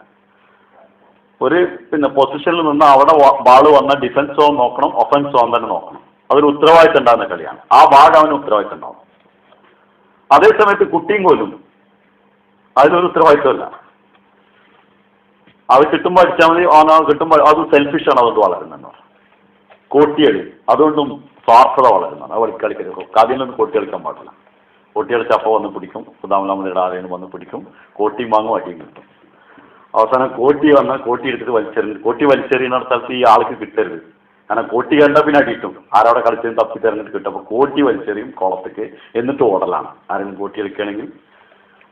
ഒരു പൊസിഷനിൽ നിന്ന് അവിടെ ബാള് വന്ന ഡിഫൻസ് സോൺ നോക്കണം, ഒഫൻസ് സോൺ തന്നെ നോക്കണം. അതൊരു ഉത്തരവാദിത്തം ഉണ്ടാകുന്ന കളിയാണ്. ആ ഭാഗം അവന് ഉത്തരവാദിത്തം ഉണ്ടാവും. അതേസമയത്ത് കുട്ടിയും കോലും അതിലൊരു ഉത്തരവാദിത്തമല്ല. അത് കിട്ടുമ്പോൾ അടിച്ചാൽ മതി, കിട്ടുമ്പോൾ അത് സെൽഫിഷാണ്, അതുകൊണ്ട് വളരുന്നതെന്ന് പറഞ്ഞു. കോട്ടികളി അതുകൊണ്ടും സ്വാർത്ഥത വളരുന്നതാണ്. അത് കളിക്കരുത്. അതിലൊന്നും കോട്ടി കളിക്കാൻ പാടില്ല. കോട്ടി കളിച്ചപ്പോൾ വന്ന് പിടിക്കും, സുധാമലാമയുടെ ആരെയും വന്ന് പിടിക്കും, കോട്ടിയും വാങ്ങും, അടിയും കിട്ടും. അവസാനം കോട്ടി വന്നാൽ കോട്ടി എടുത്തിട്ട് വലിച്ചെറിഞ്ഞു. കോട്ടി വലിച്ചെറിയുന്ന സ്ഥലത്ത് ഈ ആൾക്ക് കിട്ടരുത്. കാരണം കോട്ടി കണ്ടാൽ പിന്നെ അടി കിട്ടും. ആരവിടെ കളിച്ചതും തപ്പി തെരഞ്ഞിട്ട് കിട്ടും. അപ്പോൾ കോട്ടി വലിച്ചെറിയും കോളത്തേക്ക്, എന്നിട്ട് ഓടലാണ് ആരെങ്കിലും കോട്ടി കളിക്കുകയാണെങ്കിൽ.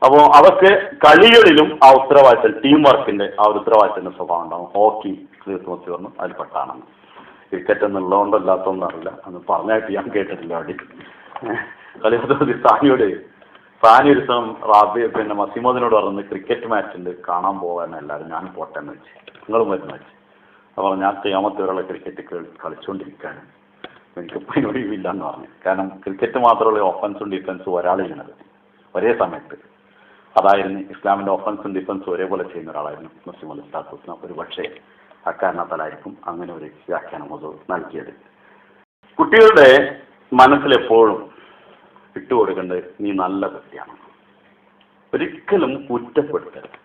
അപ്പോൾ അതൊക്കെ കളികളിലും ആ ഉത്തരവാദിത്തം, ടീം വർക്കിന്റെ ആ ഒരു ഉത്തരവാദിത്തത്തിന്റെ സ്വഭാവം ഉണ്ടാകും. ഹോക്കി ഖലീഫത്തുൽ മസീഹ് പറഞ്ഞു അതിൽ പെട്ടാണെന്ന്. ക്രിക്കറ്റ് എന്നുള്ളതുകൊണ്ടോ ഇല്ലാത്തതൊന്നും അറിയില്ല, അന്ന് പറഞ്ഞായിട്ട് ഞാൻ കേട്ടിട്ടില്ല. അവിടെ ഖലീഫത്തുൽ മസീഹ് സാനി ഒരു ദിവസം മസീമോദിനോട് പറഞ്ഞ് ക്രിക്കറ്റ് മാച്ചുണ്ട്, കാണാൻ പോകാൻ എല്ലാവരും, ഞാൻ പോട്ടെ എന്ന് വെച്ച്, നിങ്ങളും വരുന്ന വെച്ച്. അപ്പോൾ ഞാൻ ഖിയാമത്ത് വരെയുള്ള ക്രിക്കറ്റ് കളിച്ചുകൊണ്ടിരിക്കുകയാണ്, എനിക്കിപ്പോൾ ഒഴിവില്ല എന്ന് പറഞ്ഞു. കാരണം ക്രിക്കറ്റ് മാത്രമുള്ള ഓഫൻസും ഡിഫൻസും ഒരാൾ ചെയ്യുന്നത് ഒരേ സമയത്ത്. അതായിരുന്നു ഇസ്ലാമിന്റെ ഓഫൻസും ഡിഫൻസും ഒരേപോലെ ചെയ്യുന്ന ഒരാളായിരുന്നു മുസ്ലിം അലിസ്ലാം. ഒരു പക്ഷേ അക്കാരണത്താലായിരിക്കും അങ്ങനെ ഒരു വ്യാഖ്യാനം അത് നൽകിയത്. കുട്ടികളുടെ മനസ്സിലെപ്പോഴും ഇട്ടുകൊടുക്കേണ്ടത് നീ നല്ല കുട്ടിയാണ്, ഒരിക്കലും കുറ്റപ്പെടുത്തരുത്.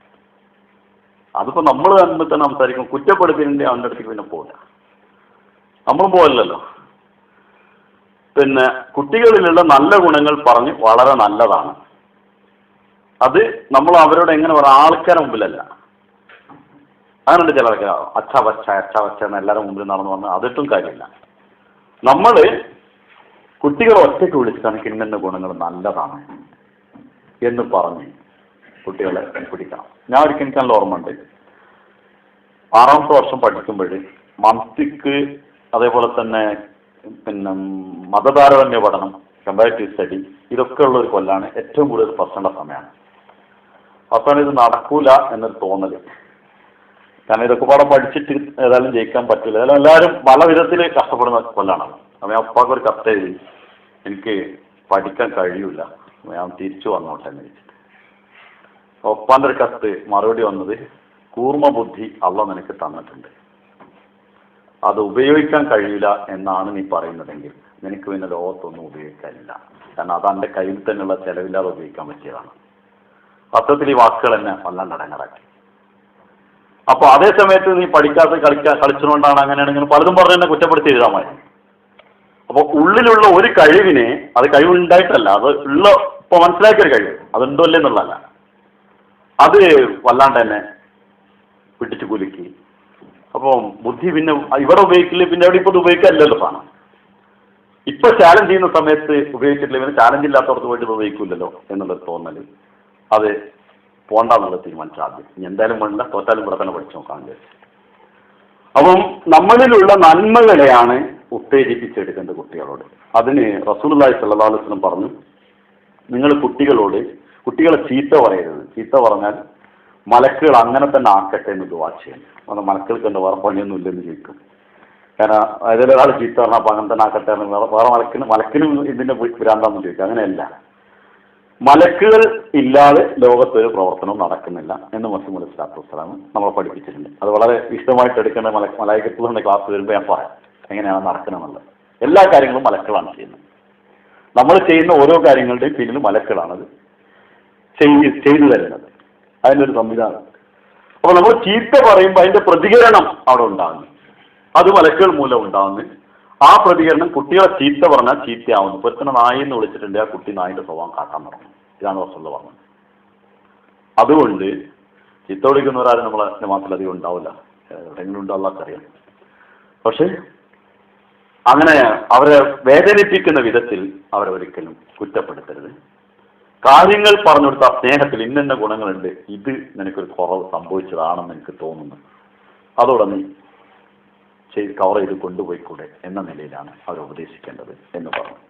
അതിപ്പോൾ നമ്മൾ തന്നെ സംസാരിക്കും, കുറ്റപ്പെടുത്തിൻ്റെ അവൻ്റെ അടുത്തേക്ക് പിന്നെ പോകില്ല, നമ്മൾ പോകല്ലോ. കുട്ടികളിലുള്ള നല്ല ഗുണങ്ങൾ പറഞ്ഞ് വളരെ നല്ലതാണ്. അത് നമ്മൾ അവരോട് എങ്ങനെ പറയാം, ആൾക്കാരുടെ മുമ്പിലല്ല. അങ്ങനെയുണ്ട് ചിലർക്ക് അച്ഛ വച്ച എന്ന് എല്ലാവരുടെ മുമ്പിൽ നടന്നു വന്ന് അതിട്ടും കാര്യമില്ല. നമ്മൾ കുട്ടികളെ ഒറ്റയ്ക്ക് വിളിച്ചിട്ടാണ് ഇന്ന ഗുണങ്ങൾ നല്ലതാണ് എന്ന് പറഞ്ഞ് കുട്ടികളെ പിടിക്കണം. ഞാൻ ഒരിക്കൽ എനിക്ക് നല്ല ഓർമ്മയുണ്ട്, 6ാമത്തെ വർഷം പഠിക്കുമ്പോൾ മന്തിക്ക് അതേപോലെ തന്നെ മതതാരതമ്യ പഠനം, കമ്പാരിറ്റീവ് സ്റ്റഡി, ഇതൊക്കെ ഉള്ള ഒരു കൊല്ലാണ്. ഏറ്റവും കൂടുതൽ പ്രശ്നമുള്ള സമയമാണ്. അവസാനം ഇത് നടക്കൂല എന്നൊരു തോന്നൽ. കാരണം ഇതൊക്കെ പാടെ പഠിച്ചിട്ട് ഏതായാലും ജയിക്കാൻ പറ്റില്ല. ഏതായാലും എല്ലാവരും പല വിധത്തിൽ കഷ്ടപ്പെടുന്ന കൊല്ലാണ്. അപ്പം ഞാൻ ഉപ്പാക്ക് ഒരു കത്ത് എഴുതി, എനിക്ക് പഠിക്കാൻ കഴിയൂല, ഞാൻ തിരിച്ചു വന്നോട്ടെ എന്ന് വെച്ചിട്ട്. ഒപ്പാൻ്റെ ഒരു കത്ത് മറുപടി വന്നത്, കൂർമ്മ ബുദ്ധി അള്ളാഹ് നിനക്ക് തന്നിട്ടുണ്ട്, അത് ഉപയോഗിക്കാൻ കഴിയില്ല എന്നാണ് നീ പറയുന്നതെങ്കിൽ നിനക്ക് പിന്നെ ലോകത്തൊന്നും ഉപയോഗിക്കാനില്ല. കാരണം അത് എൻ്റെ കയ്യിൽ തന്നെയുള്ള ചെലവില്ലാതെ ഉപയോഗിക്കാൻ പറ്റിയതാണ്. അർത്ഥത്തിൽ ഈ വാക്കുകൾ എന്നെ വല്ലാണ്ട് അടങ്ങറാക്കി. അപ്പോൾ അതേ സമയത്ത് നീ പഠിക്കാതെ കളിച്ചുകൊണ്ടാണ് അങ്ങനെയാണെങ്കിൽ പലതും പറഞ്ഞ് എന്നെ കുറ്റപ്പെടുത്തി എഴുതാമായിരുന്നു. അപ്പോൾ ഉള്ളിലുള്ള ഒരു കഴിവിനെ, അത് കഴിവുണ്ടായിട്ടല്ല, അത് ഉള്ള ഇപ്പോൾ മനസ്സിലാക്കിയൊരു കഴിവ്, അതുണ്ടോ അല്ലേ എന്നുള്ളതല്ല, അത് വല്ലാണ്ട് തന്നെ പിടിച്ചു കുലുക്കി. അപ്പോൾ ബുദ്ധി പിന്നെ ഇവിടെ ഉപയോഗിക്കില്ല, പിന്നെ എവിടെ ഇപ്പോൾ ഉപയോഗിക്കാനില്ലല്ലോ സാധനം. ഇപ്പൊ ചാലഞ്ച് ചെയ്യുന്ന സമയത്ത് ഉപയോഗിച്ചിട്ടില്ല, ഇവന് ചാലഞ്ച് ഇല്ലാത്തവർക്ക് പോയിട്ട് ഉപയോഗിക്കില്ലല്ലോ എന്നുള്ളൊരു തോന്നൽ, അത് പോണ്ടെന്നുള്ള തീരുമാനിച്ച ആദ്യം. ഇനി എന്തായാലും വേണ്ട, തോറ്റാലും ഇവിടെ തന്നെ പഠിച്ചു നോക്കാൻ വിചാരിച്ചു. അപ്പം നമ്മളിലുള്ള നന്മകളെയാണ് ഉത്തേജിപ്പിച്ചെടുക്കേണ്ടത് കുട്ടികളോട്. അതിന് റസൂലുള്ളാഹി സ്വല്ലല്ലാഹു അലൈഹി വസല്ലം പറഞ്ഞു, നിങ്ങൾ കുട്ടികളെ ചീത്ത പറയരുത്. ചീത്ത പറഞ്ഞാൽ മലക്കുകൾ അങ്ങനെ തന്നെ ആക്കട്ടെ എന്ന് ദുആ ചെയ്യണം. അത് മലക്കൾക്ക് എന്താ വേറെ പണിയൊന്നും ഇല്ലെന്ന് ചോദിക്കും. കാരണം അതിലൊരാൾ ചീത്ത പറഞ്ഞാൽ അപ്പം അങ്ങനെ തന്നെ ആക്കട്ടെ, വേറെ മലക്കിനും ഇതിന്റെ ഭ്രാന്താന്ന് ചോദിക്കും. അങ്ങനെയല്ല, മലക്കുകൾ ഇല്ലാതെ ലോകത്തൊരു പ്രവർത്തനവും നടക്കുന്നില്ല എന്ന് മുഹമ്മദ് അലൈഹി സ്വലാത്തു വസ്സലാം നമ്മളെ പഠിപ്പിച്ചിട്ടുണ്ട്. അത് വളരെ വിശദമായിട്ട് എടുക്കേണ്ട മലായികത്തുകളുടെ ക്ലാസ് വരുമ്പോൾ ഞാൻ പറയാം എങ്ങനെയാണ് നടക്കണമെന്നുള്ളത്. എല്ലാ കാര്യങ്ങളും മലക്കുകളാണ് ചെയ്യുന്നത്. നമ്മൾ ചെയ്യുന്ന ഓരോ കാര്യങ്ങളുടെയും പിന്നിൽ മലക്കുകളാണത് ചെയ്തു തരുന്നത്. അതിനൊരു സംവിധാനം. അപ്പോൾ നമ്മൾ ചീത്ത പറയുമ്പോൾ അതിന്റെ പ്രതികരണം അവിടെ ഉണ്ടാകുന്നു, അത് മലക്കുകൾ മൂലം ഉണ്ടാകുന്നു. ആ പ്രതികരണം കുട്ടികളെ ചീത്ത പറഞ്ഞാൽ ചീത്തയാവുന്നു. ഇപ്പോൾ തന്നെ നായി എന്ന് വിളിച്ചിട്ടുണ്ട്, ആ കുട്ടി നായിന്റെ സ്വഭാവം കാട്ടാൻ തുടങ്ങും. ഇതാണ് റസൂലുള്ളാഹി പറഞ്ഞത്. അതുകൊണ്ട് ചീത്ത വിളിക്കുന്നവരാരും നമ്മളെ ജമാഅത്തിൽ അധികം ഉണ്ടാവില്ല, എവിടെയെങ്കിലും ഉണ്ടോ അല്ലാത്തറിയാം. പക്ഷെ അങ്ങനെ അവരെ വേദനിപ്പിക്കുന്ന വിധത്തിൽ അവരെ ഒരിക്കലും കുറ്റപ്പെടുത്തരുത്. കാര്യങ്ങൾ പറഞ്ഞു കൊടുത്ത സ്നേഹത്തിൽ ഇന്ന ഗുണങ്ങളുണ്ട്, ഇത് നിനക്കൊരു കുറവ് സംഭവിച്ചതാണെന്ന് എനിക്ക് തോന്നുന്നു, അതോടെ നീ കവർ ചെയ്ത് കൊണ്ടുപോയിക്കൂടെ എന്ന നിലയിലാണ് അവർ ഉപദേശിക്കേണ്ടത് എന്ന് പറഞ്ഞു.